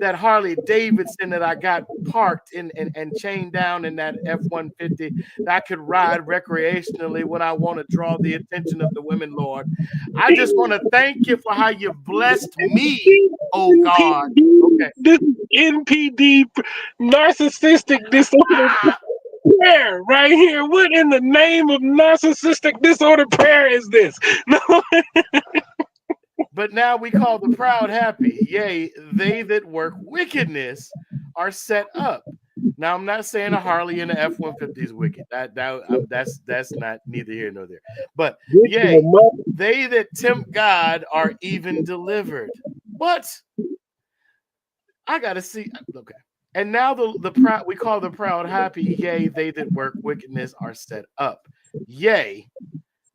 Harley Davidson that I got parked in and chained down in that F-150 that I could ride recreationally when I want to draw the attention of the women, Lord. I just want to thank you for how you've blessed me, oh God. NPD, Okay. this NPD, narcissistic disorder prayer right here. What in the name of narcissistic disorder prayer is this? No, But now we call the proud happy. Yea, they that work wickedness are set up. Now I'm not saying a Harley and an F-150 is wicked. That's not neither here nor there. But this is a yea, mother. they that tempt God are even delivered. What? I gotta see. Okay. And now the proud we call the proud happy. Yea, they that work wickedness are set up. Yea,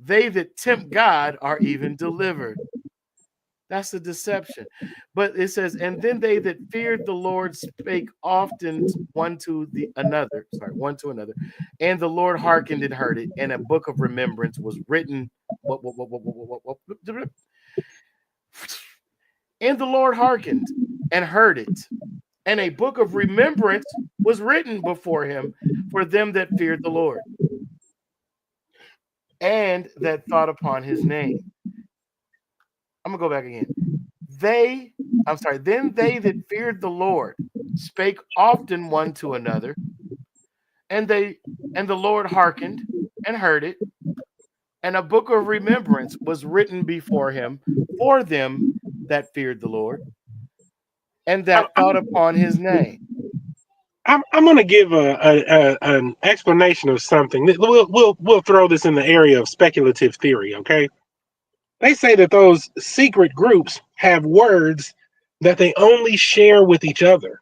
they that tempt God are even delivered. That's a deception. But it says, and then they that feared the Lord spake often one to the another, one to another, and the Lord hearkened and heard it, and a book of remembrance was written. And the Lord hearkened and heard it, and a book of remembrance was written before him for them that feared the Lord and that thought upon his name. I'm gonna go back again. Then they that feared the Lord spake often one to another, and the Lord hearkened and heard it, and a book of remembrance was written before him for them that feared the Lord and I, that thought upon his name. I'm going to give an explanation of something. We'll throw this in the area of speculative theory. Okay, they say that those secret groups have words that they only share with each other.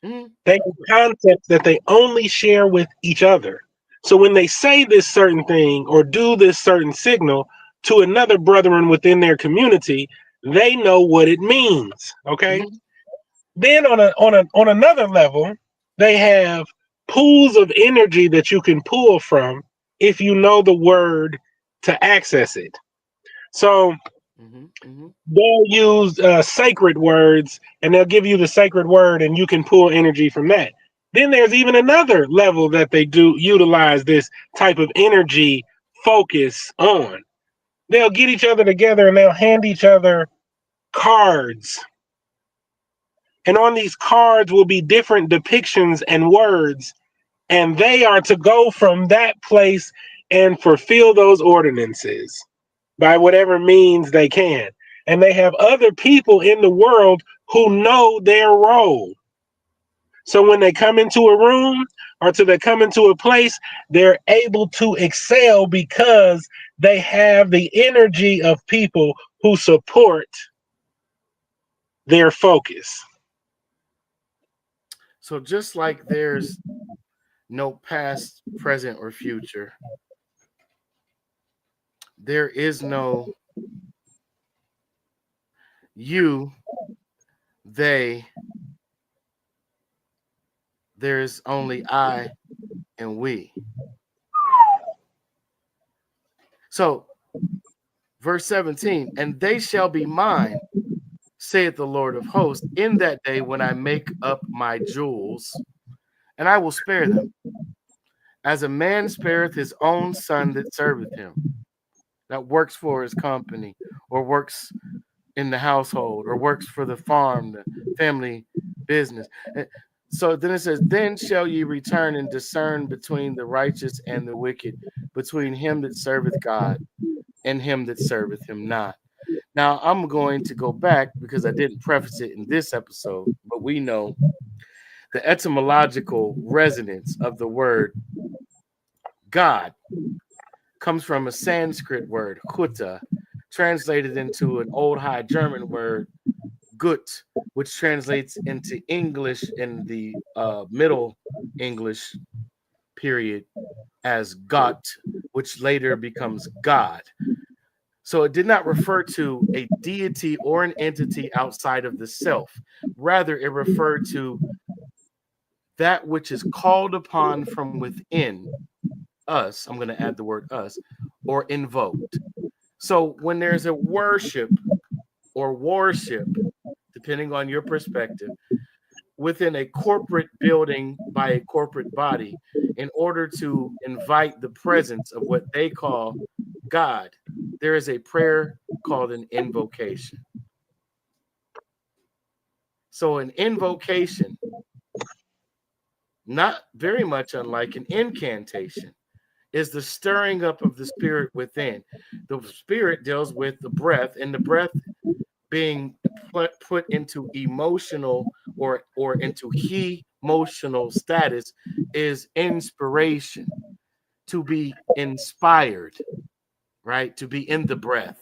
Mm-hmm. They have concepts that they only share with each other. So when they say this certain thing or do this certain signal to another brethren within their community, they know what it means. Okay. Mm-hmm. Then on another level, they have pools of energy that you can pull from if you know the word to access it. So Mm-hmm. Mm-hmm. they'll use sacred words, and they'll give you the sacred word, and you can pull energy from that. Then there's even another level that they do utilize this type of energy focus on. They'll get each other together and they'll hand each other cards, and on these cards will be different depictions and words, and they are to go from that place and fulfill those ordinances by whatever means they can. And they have other people in the world who know their role. So when they come into a room or they come into a place, they're able to excel because they have the energy of people who support their focus. So just like there's no past, present, or future, there is no you, they, there's only I and we. So, verse 17, and they shall be mine, saith the Lord of hosts, in that day when I make up my jewels, and I will spare them, as a man spareth his own son that serveth him, that works for his company, or works in the household, or works for the farm, the family business. So then it says, then shall ye return and discern between the righteous and the wicked, between him that serveth God and him that serveth him not. Now I'm going to go back because I didn't preface it in this episode, but we know the etymological resonance of the word God comes from a Sanskrit word, huta, translated into an old High German word, gut, which translates into English in the Middle English period as Gott, which later becomes God. So it did not refer to a deity or an entity outside of the self. Rather, it referred to that which is called upon from within us. I'm going to add the word us, or invoked. So when there's a worship or worship, depending on your perspective, within a corporate building by a corporate body, in order to invite the presence of what they call God, there is a prayer called an invocation. So, an invocation, not very much unlike an incantation, is the stirring up of the spirit within. The spirit deals with the breath, and the breath being put into emotional or into emotional status is inspiration, to be inspired, right? To be in the breath,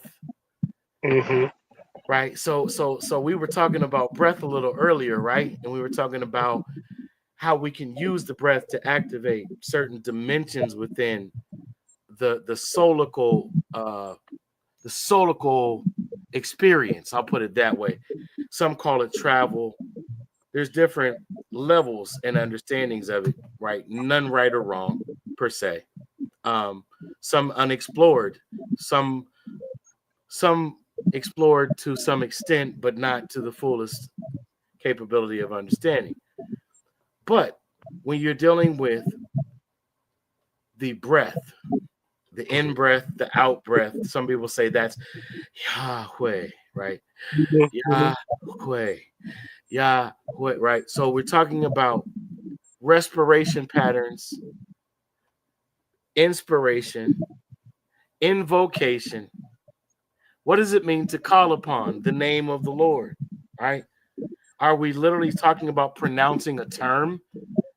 Mm-hmm. right? So we were talking about breath a little earlier, right? And we were talking about how we can use the breath to activate certain dimensions within the solical experience. I'll put it that way. Some call it travel. There's different levels and understandings of it, right? None right or wrong per se. Some unexplored, some explored to some extent, but not to the fullest capability of understanding. But when you're dealing with the breath, the in breath, the out breath, some people say that's Yahweh, right? Yahweh, Yahweh, right? So we're talking about respiration patterns, inspiration, invocation. What does it mean to call upon the name of the Lord, right? Are we literally talking about pronouncing a term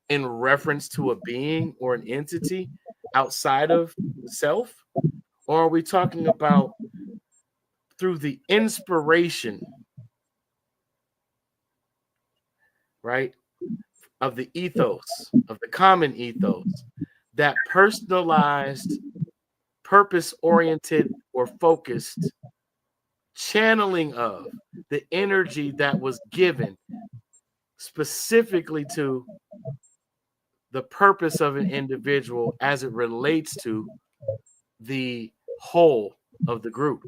in reference to a being or an entity outside of self? Or are we talking about through the inspiration, right, of the ethos, of the common ethos, that personalized, purpose oriented, or focused channeling of the energy that was given specifically to the purpose of an individual as it relates to the whole of the group?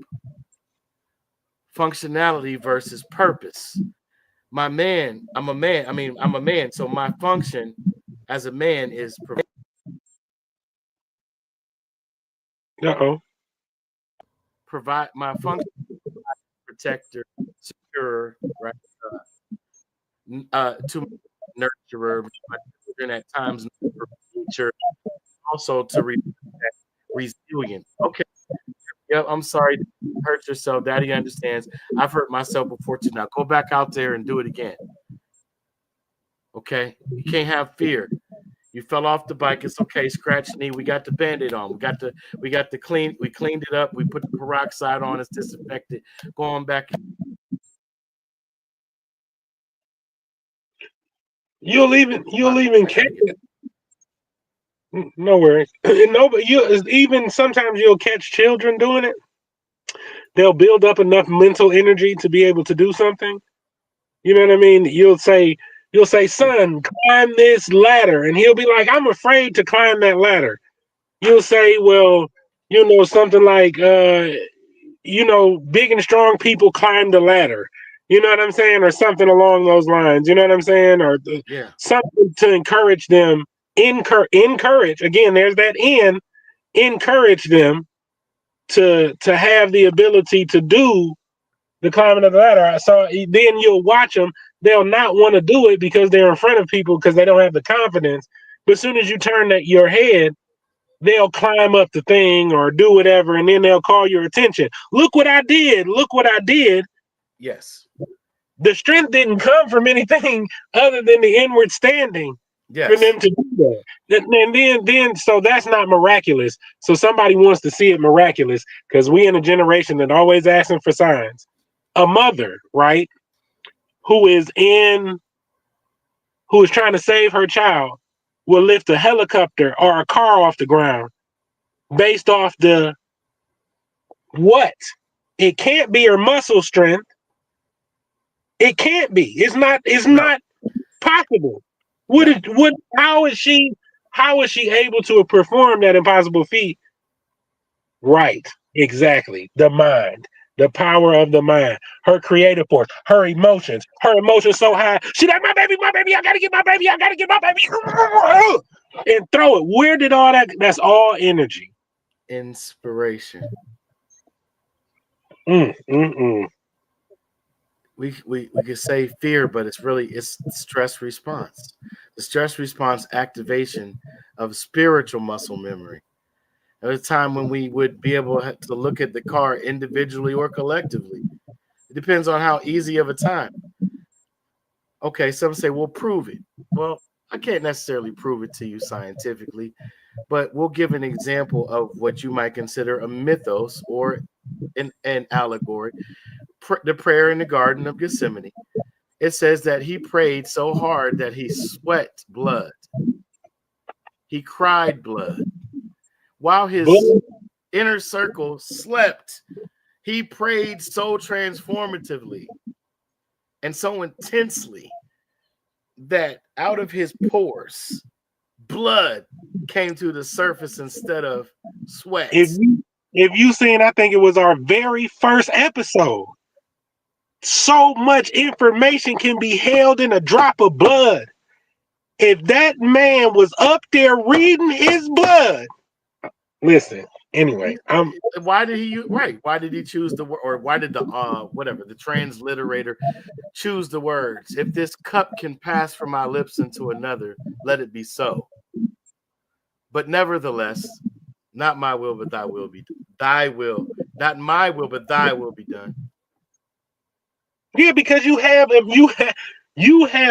Functionality versus purpose. My man, I'm a man. I mean, I'm a man. So my function as a man is provide my function, protector, securer, right? To nurturer, my children at times nature, also to resilience. Okay. Yep. I'm sorry. Hurt yourself. Daddy understands. I've hurt myself before too. Now go back out there and do it again. Okay. You can't have fear. You fell off the bike. It's okay. Scratch knee. We got the band-aid on. We got the clean. We cleaned it up. We put the peroxide on. It's disinfected. Go on back. You'll even catch it. No worries. No, but even sometimes you'll catch children doing it. They'll build up enough mental energy to be able to do something. You know what I mean? You'll say, son, climb this ladder. And he'll be like, I'm afraid to climb that ladder. You'll say, well, something like, big and strong people climb the ladder. You know what I'm saying? Or something along those lines. You know what I'm saying? Or something to encourage them. Encourage. Again, there's that encourage them to have the ability to do the climbing of the ladder. So then you'll watch them. They'll not want to do it because they're in front of people because they don't have the confidence. But as soon as you turn your head, they'll climb up the thing or do whatever, and then they'll call your attention. Look what I did. Look what I did. Yes. The strength didn't come from anything other than the inward standing for them to do that. And then so that's not miraculous. So somebody wants to see it miraculous because we in a generation that always asking for signs. A mother, right, who is trying to save her child will lift a helicopter or a car off the ground based off the what? It can't be her muscle strength. It can't be. It's not possible. How is she able to perform that impossible feat? Right. Exactly. The mind. The power of the mind, her creative force, her emotions so high. She like, my baby, I gotta get my baby, and throw it. Where did all that? That's all energy. Inspiration. We could say fear, but it's stress response. The stress response activation of spiritual muscle memory. At a time when we would be able to look at the car individually or collectively. It depends on how easy of a time. Okay, some say, well, prove it. Well, I can't necessarily prove it to you scientifically, but we'll give an example of what you might consider a mythos or an allegory. The prayer in the Garden of Gethsemane. It says that he prayed so hard that he sweat blood. He cried blood. While his inner circle slept, He prayed so transformatively and so intensely that out of his pores, blood came to the surface instead of sweat. If you seen, I think it was our very first episode. So much information can be held in a drop of blood. If that man was up there reading his blood, listen. Anyway, why did he Why did he choose the word, or why did the the transliterator choose the words? If this cup can pass from my lips into another, let it be so. But nevertheless, not my will, but thy will be done. Thy will, not my will, but thy will be done. Yeah, because you have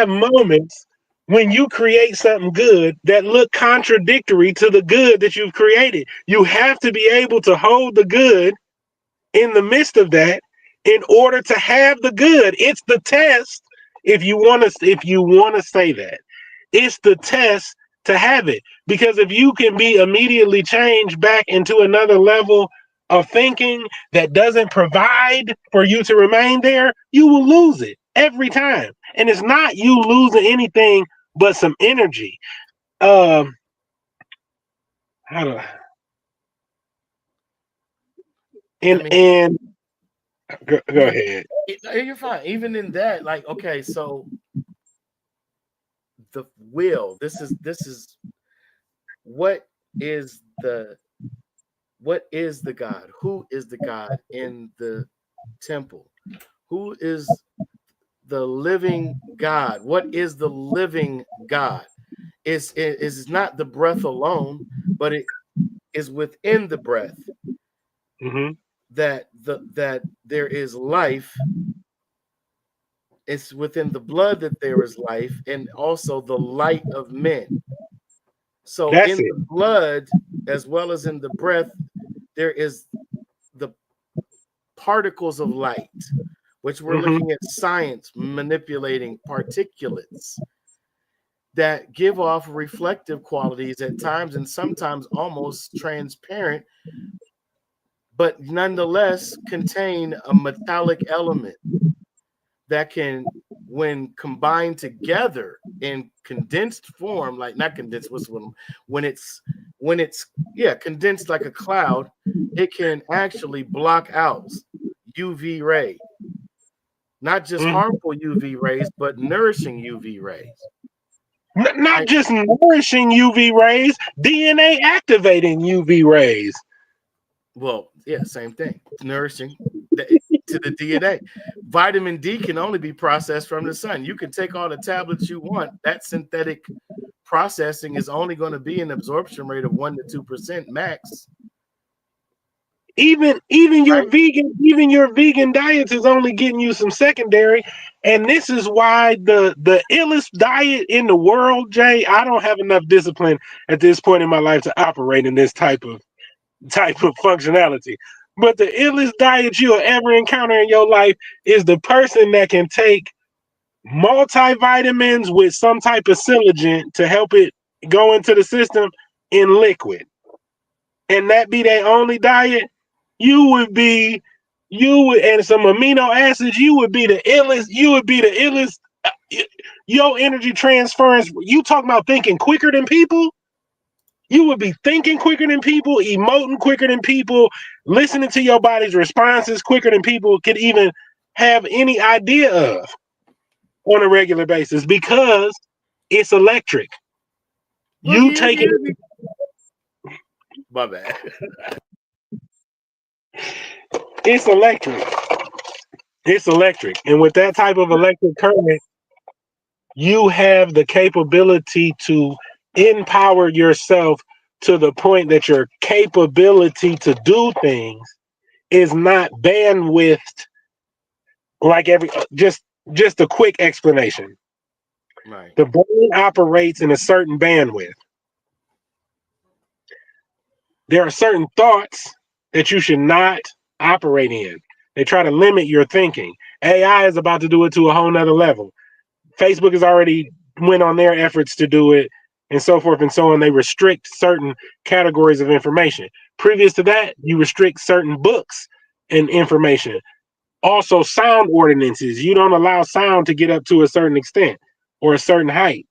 moments when you create something good that look contradictory to the good that you've created. You have to be able to hold the good in the midst of that in order to have the good. It's the test. If you want to say that, it's the test to have it. Because if you can be immediately changed back into another level of thinking that doesn't provide for you to remain there, you will lose it every time. And it's not you losing anything but some energy. How do and go ahead. You're fine. Even in that, like, okay, so the will. This is what is the God? Who is the God in the temple? Who is the living God? What is the living God? It is not the breath alone, but it is within the breath that there is life. It's within the blood that there is life, and also the light of men. So in the blood, as well as in the breath, there is the particles of light, which we're looking at science manipulating particulates that give off reflective qualities at times and sometimes almost transparent, but nonetheless contain a metallic element that can, when combined together in condensed form, like not condensed, when it's condensed like a cloud, it can actually block out UV ray, not just harmful UV rays, but nourishing UV rays. Not just nourishing UV rays, DNA activating UV rays. Well, yeah, same thing. Nourishing to the DNA. Vitamin D can only be processed from the sun. You can take all the tablets you want. That synthetic processing is only going to be an absorption rate of 1 to 2% max. Even your vegan diets is only getting you some secondary, and this is why the illest diet in the world, Jay. I don't have enough discipline at this point in my life to operate in this type of functionality. But the illest diet you'll ever encounter in your life is the person that can take multivitamins with some type of siligent to help it go into the system in liquid, and that be their only diet. And some amino acids, you would be the illest. Your energy transference, you talking about thinking quicker than people? You would be thinking quicker than people, emoting quicker than people, listening to your body's responses quicker than people could even have any idea of on a regular basis, because it's electric. You take it. My bad. It's electric. It's electric. And with that type of electric current, you have the capability to empower yourself to the point that your capability to do things is not bandwidth like just a quick explanation. Right. The brain operates in a certain bandwidth. There are certain thoughts that you should not operate in. They try to limit your thinking. AI is about to do it to a whole nother level. Facebook has already went on their efforts to do it, and so forth and so on. They restrict certain categories of information. Previous to that, you restrict certain books and information. Also, sound ordinances. You don't allow sound to get up to a certain extent or a certain height.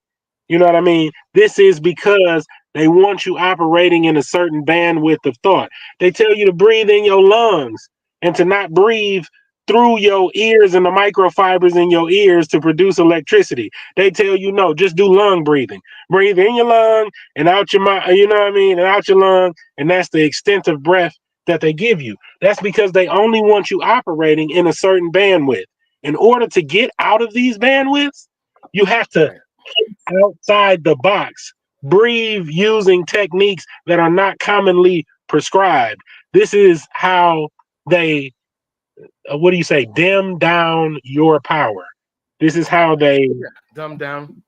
You know what I mean? This is because they want you operating in a certain bandwidth of thought. They tell you to breathe in your lungs and to not breathe through your ears and the microfibers in your ears to produce electricity. They tell you no, just do lung breathing. Breathe in your lung and out your mouth, you know what I mean? And out your lung, and that's the extent of breath that they give you. That's because they only want you operating in a certain bandwidth. In order to get out of these bandwidths, you have to Right. outside the box, breathe using techniques that are not commonly prescribed. This is how they, what do you say, dim down your power. This is how they, Yeah. Dumb down.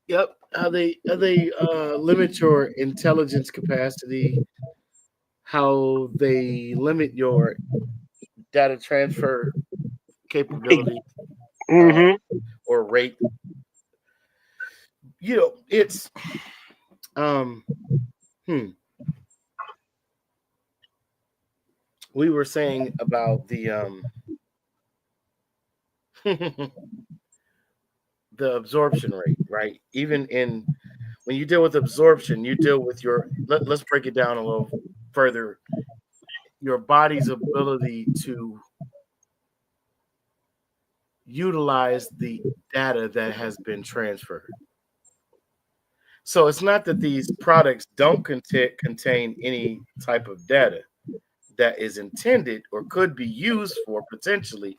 Yep. How they limit your intelligence capacity, how they limit your data transfer capability, uh, mm-hmm. or rate. It's um hmm, we were saying about the absorption rate, right? Even in when you deal with absorption, you deal with let's break it down a little further. Your body's ability to utilize the data that has been transferred. So it's not that these products don't contain any type of data that is intended or could be used for potentially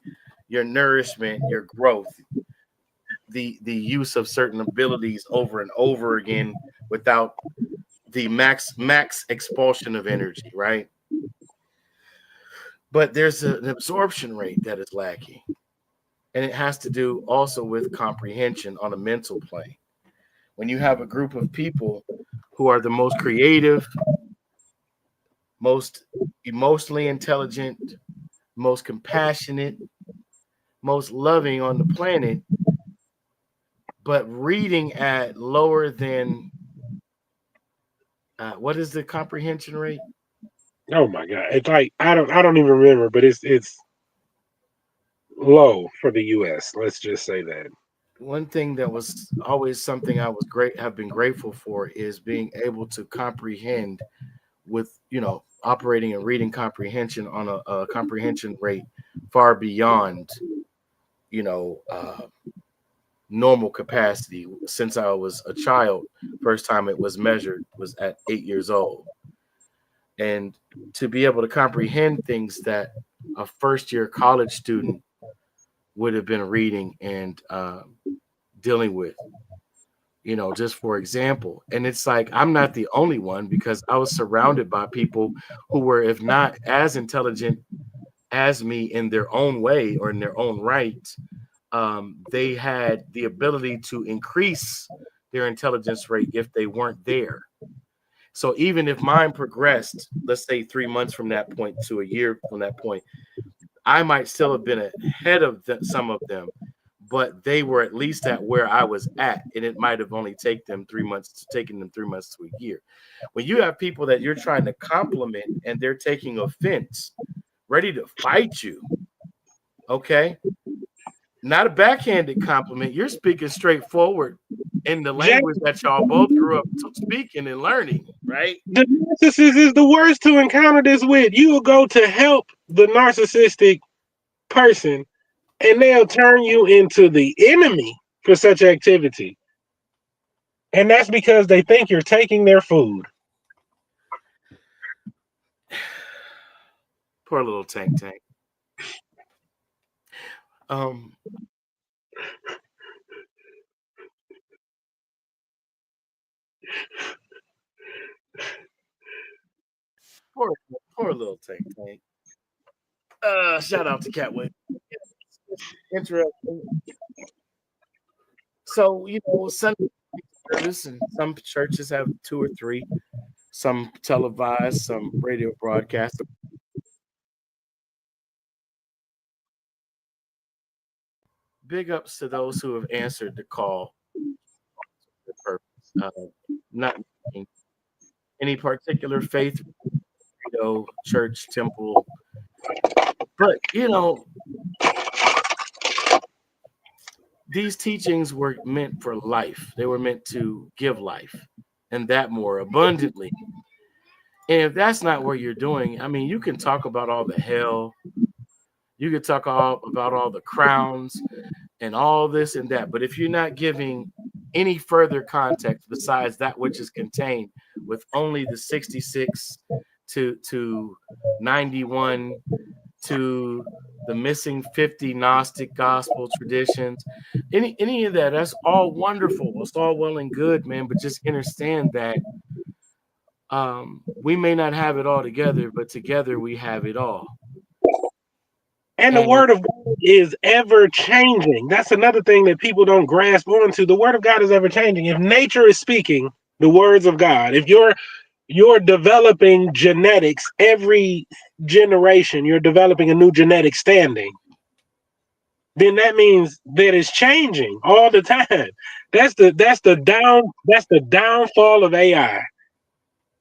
your nourishment, your growth, the use of certain abilities over and over again without the max expulsion of energy, right? But there's an absorption rate that is lacking, and it has to do also with comprehension on a mental plane. When you have a group of people who are the most creative, most emotionally intelligent, most compassionate, most loving on the planet, but reading at lower than what is the comprehension rate? Oh my god, it's like I don't even remember, but it's low for the U.S. Let's just say that. One thing that was always something I was great have been grateful for is being able to comprehend with operating and reading comprehension on a comprehension rate far beyond you know uh, normal capacity. Since I was a child, first time it was measured was at 8 years old, and to be able to comprehend things that a first year college student would have been reading and dealing with, just for example. And it's like I'm not the only one because I was surrounded by people who were, if not as intelligent as me in their own way or in their own right. They had the ability to increase their intelligence rate if they weren't there. So even if mine progressed, let's say 3 months from that point to a year from that point, I might still have been ahead of some of them, but they were at least at where I was at, and it might have only taken them 3 months to a year. When you have people that you're trying to compliment and they're taking offense, ready to fight you, okay, not a backhanded compliment. You're speaking straightforward in the Jack, language that y'all both grew up speaking and learning, right? the narcissist is the worst to encounter this with. You will go to help the narcissistic person, and they'll turn you into the enemy for such activity. And that's because they think you're taking their food. Poor little tank. Um, poor, poor little tank. Shout out to Catway. It's interesting. So Sunday service, and some churches have two or three. Some televised, some radio broadcast. Big ups to those who have answered the call. The purpose, not any particular faith, church, temple, But these teachings were meant for life. They were meant to give life, and that more abundantly. And if that's not what you're doing, I mean, you can talk about all the hell, you could talk about all the crowns and all this and that, but if you're not giving any further context besides that which is contained with only the 66 to 91 to the missing 50 Gnostic gospel traditions, any of that, that's all wonderful. It's all well and good, man, but just understand that we may not have it all together, but together we have it all. And the word of God is ever changing. That's another thing that people don't grasp onto. The word of God is ever changing. If nature is speaking the words of God, if you're developing genetics every generation, you're developing a new genetic standing, then that means that it's changing all the time. That's the downfall of AI.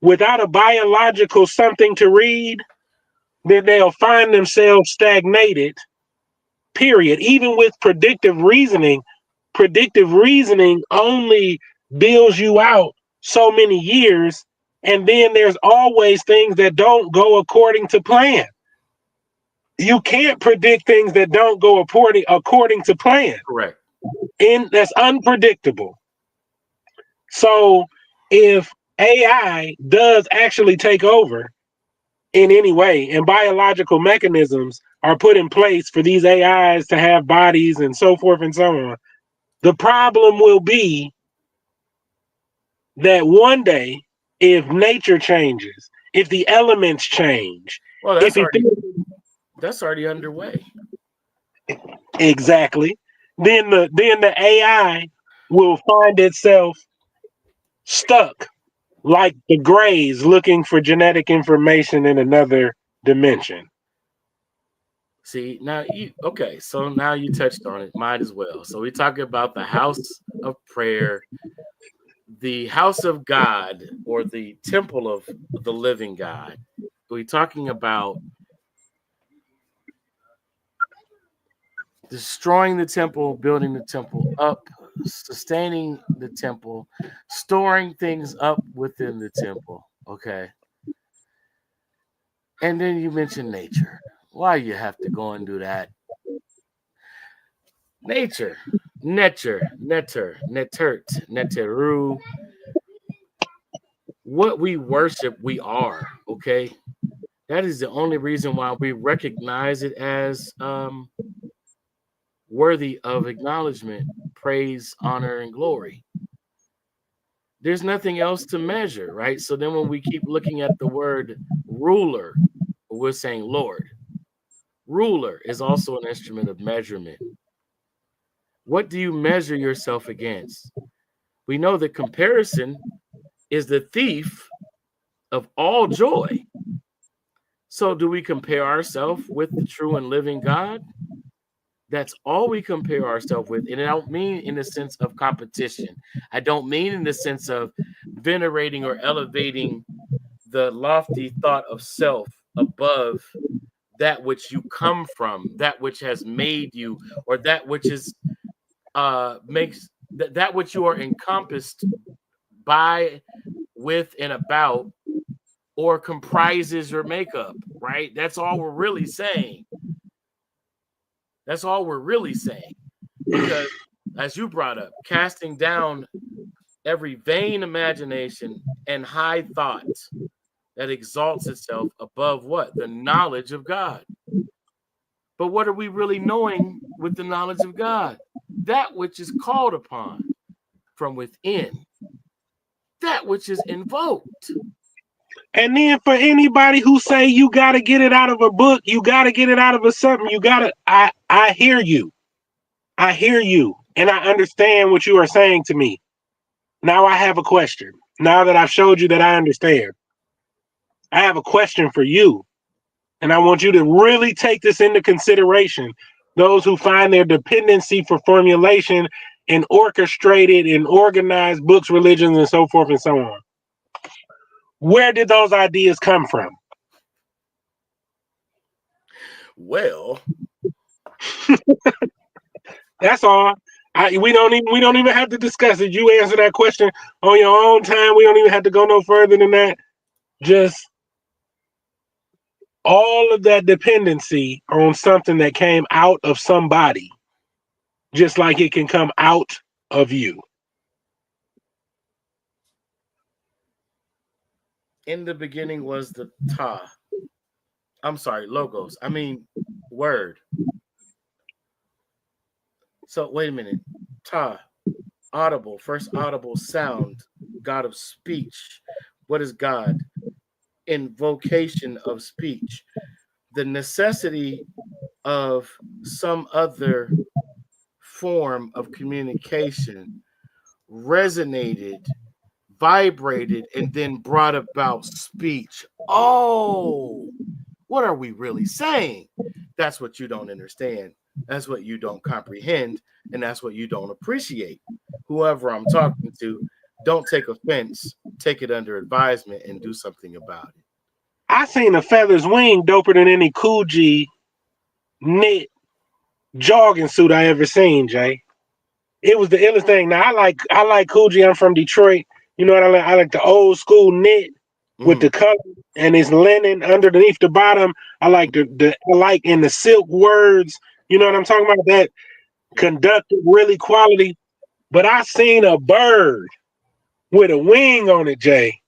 Without a biological something to read, then they'll find themselves stagnated. Period. Even with predictive reasoning only bills you out so many years, and then there's always things that don't go according to plan. You can't predict things that don't go according to plan. Correct. And that's unpredictable. So if AI does actually take over in any way, and biological mechanisms are put in place for these AIs to have bodies and so forth and so on, the problem will be that one day, if nature changes, if the elements change, well, that's already underway. Exactly, then the AI will find itself stuck like the Greys looking for genetic information in another dimension. See, so now you touched on it, might as well. So we talk about the house of prayer, the house of God, or the temple of the living God. We're talking about destroying the temple, building the temple up, sustaining the temple, storing things up within the temple. Okay. And then you mentioned nature. Why you have to go and do that? Nature, neteru. What we worship, we are. Okay. That is the only reason why we recognize it as worthy of acknowledgement, praise, honor, and glory. There's nothing else to measure, right? So then when we keep looking at the word ruler, we're saying Lord. Ruler is also an instrument of measurement. What do you measure yourself against? We know that comparison is the thief of all joy. So do we compare ourselves with the true and living God? That's all we compare ourselves with. And I don't mean in the sense of competition. I don't mean in the sense of venerating or elevating the lofty thought of self above that which you come from, that which has made you, or that which is makes that which you are encompassed by, with, and about, or comprises your makeup, right? That's all we're really saying. That's all we're really saying. Because, as you brought up, casting down every vain imagination and high thought that exalts itself above what? The knowledge of God. But what are we really knowing with the knowledge of God? That which is called upon from within, that which is invoked. And then for anybody who say you got to get it out of a book, you got to get it out of a something, I hear you. I hear you. And I understand what you are saying to me. Now I have a question. Now that I've showed you that I understand, I have a question for you. And I want you to really take this into consideration. Those who find their dependency for formulation in orchestrated and organized books, religions, and so forth and so on. Where did those ideas come from? Well, That's all. We don't even have to discuss it. You answer that question on your own time. We don't even have to go no further than that. Just all of that dependency on something that came out of somebody, just like it can come out of you. in the beginning was the ta. I'm sorry, logos. I mean, word. So wait a minute. Ta, audible, first audible sound, God of speech. What is God? Invocation of speech. The necessity of some other form of communication resonated, vibrated, and then brought about speech. Oh, what are we really saying? That's what you don't understand. That's what you don't comprehend. And that's what you don't appreciate. Whoever I'm talking to, don't take offense, take it under advisement, and do something about it. I seen a feather's wing doper than any Coogee knit jogging suit I ever seen, Jay. It was the illest thing. Now I like Coogee. I'm from Detroit. You know what I like? I like the old school knit with the Mm, color and it's linen underneath the bottom. I like I like in the silk words. You know what I'm talking about? That yeah. conducted really quality. But I seen a bird with a wing on it, Jay,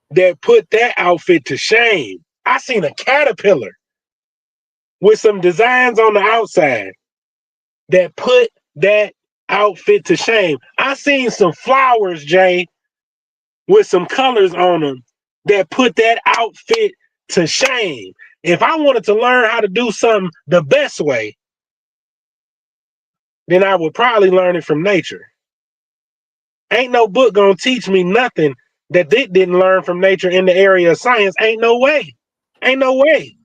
that put that outfit to shame. I seen a caterpillar with some designs on the outside that put that outfit to shame. I seen some flowers, Jay, with some colors on them that put that outfit to shame. If I wanted to learn how to do something the best way, then I would probably learn it from nature. Ain't no book gonna teach me nothing that they didn't learn from nature in the area of science. Ain't no way. Ain't no way.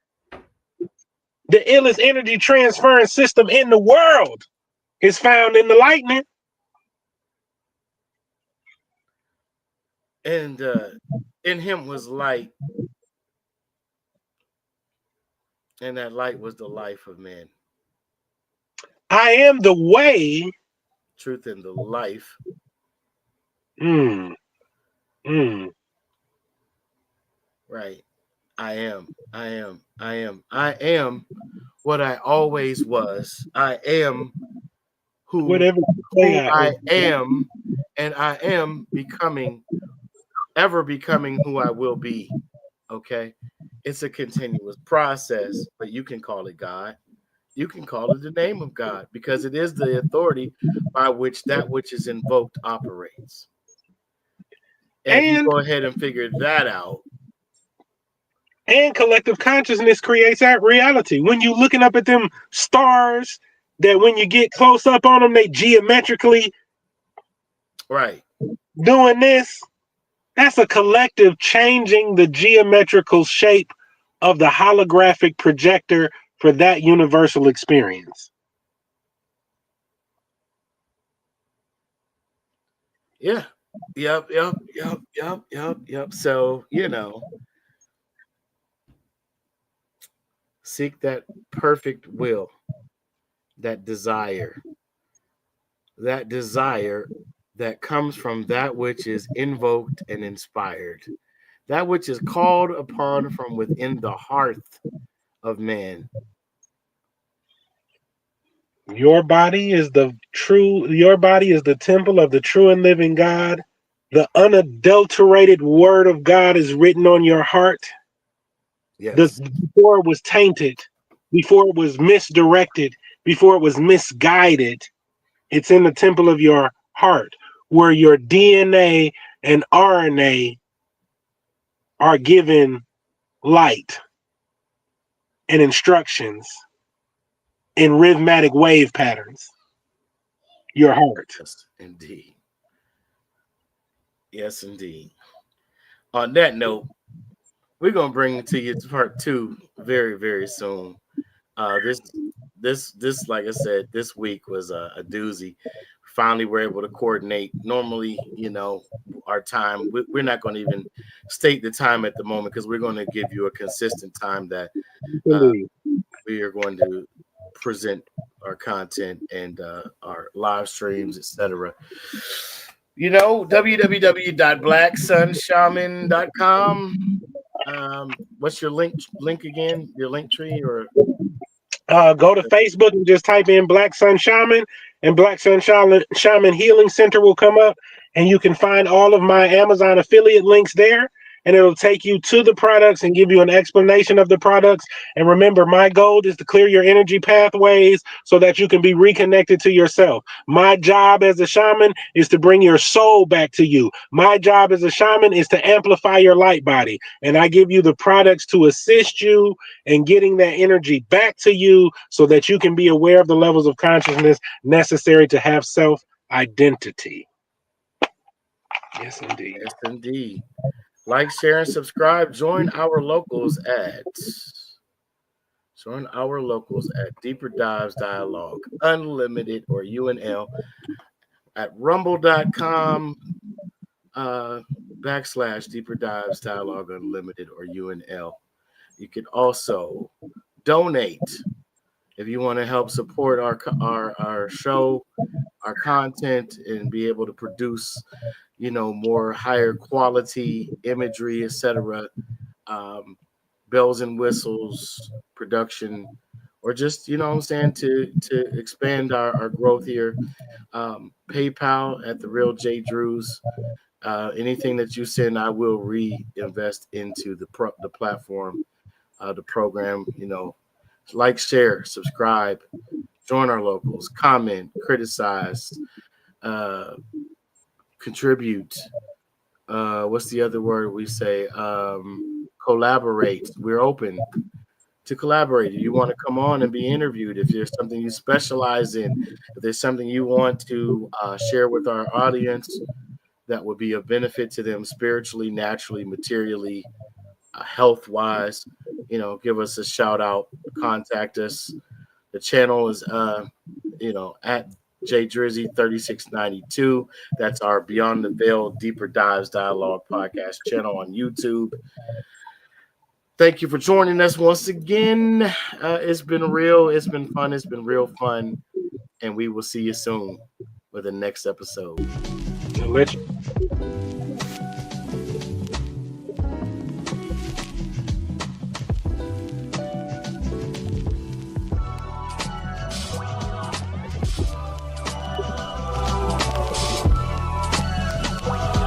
The illest energy transference system in the world is found in the lightning. And in him was light, and that light was the life of man. I am the way. Truth and the life. Mm, mm. Right. I am. I am. I am. I am what I always was. I am who Whatever you say who I I am. am, and I am becoming, ever becoming who I will be. Okay. It's a continuous process, but you can call it God. You can call it the name of God because it is the authority by which that which is invoked operates. And if you And go ahead and figure that out, and collective consciousness creates that reality. When you looking up at them stars, that when you get close up on them, they geometrically right. doing this. That's a collective changing the geometrical shape of the holographic projector for that universal experience. Yeah. Yep, yep, yep, yep, yep, yep. So, seek that perfect will, that desire that comes from that which is invoked and inspired, that which is called upon from within the hearth of man. Your body is the temple of the true and living God. The unadulterated word of God is written on your heart. Yes. Before it was tainted, before it was misdirected, before it was misguided, it's in the temple of your heart where your DNA and RNA are given light and instructions in rhythmic wave patterns. Your heart. Yes, indeed. Yes, indeed. On that note, we're gonna bring to you part two very, very soon. This like I said, this week was a doozy. Finally, we're able to coordinate. Normally, our time, we're not going to even state the time at the moment because we're going to give you a consistent time that uh, we are going to present our content and our live streams, etc. www.blacksunshaman.com. What's your link again? Your link tree or Go to Facebook and just type in Black Sun Shaman, and Black Sun Shaman Healing Center will come up, and you can find all of my Amazon affiliate links there. And it'll take you to the products and give you an explanation of the products. And remember, my goal is to clear your energy pathways so that you can be reconnected to yourself. My job as a shaman is to bring your soul back to you. My job as a shaman is to amplify your light body. And I give you the products to assist you in getting that energy back to you so that you can be aware of the levels of consciousness necessary to have self identity. Yes, indeed. yes, indeed. Like, share, and subscribe. Join our locals at Deeper Dives Dialogue Unlimited or UNL at rumble.com / Deeper Dives Dialogue Unlimited or UNL. You can also donate if you want to help support our show, our content, and be able to produce, more higher quality imagery, etc. Um, bells and whistles production, or just what I'm saying, to expand our growth here. PayPal at the real J Drews. Anything that you send, I will reinvest into the platform, the program. Like, share, subscribe, join our locals, comment, criticize, uh, contribute. What's the other word we say? Collaborate. We're open to collaborate. If you want to come on and be interviewed, if there's something you specialize in, if there's something you want to share with our audience that would be of benefit to them spiritually, naturally, materially, health wise, give us a shout out, contact us. The channel is, at JDrizzy3692. That's our Beyond the Veil Deeper Dives Dialogue podcast channel on YouTube. Thank you for joining us once again. It's been real. It's been fun. It's been real fun. And we will see you soon with the next episode. I'll let you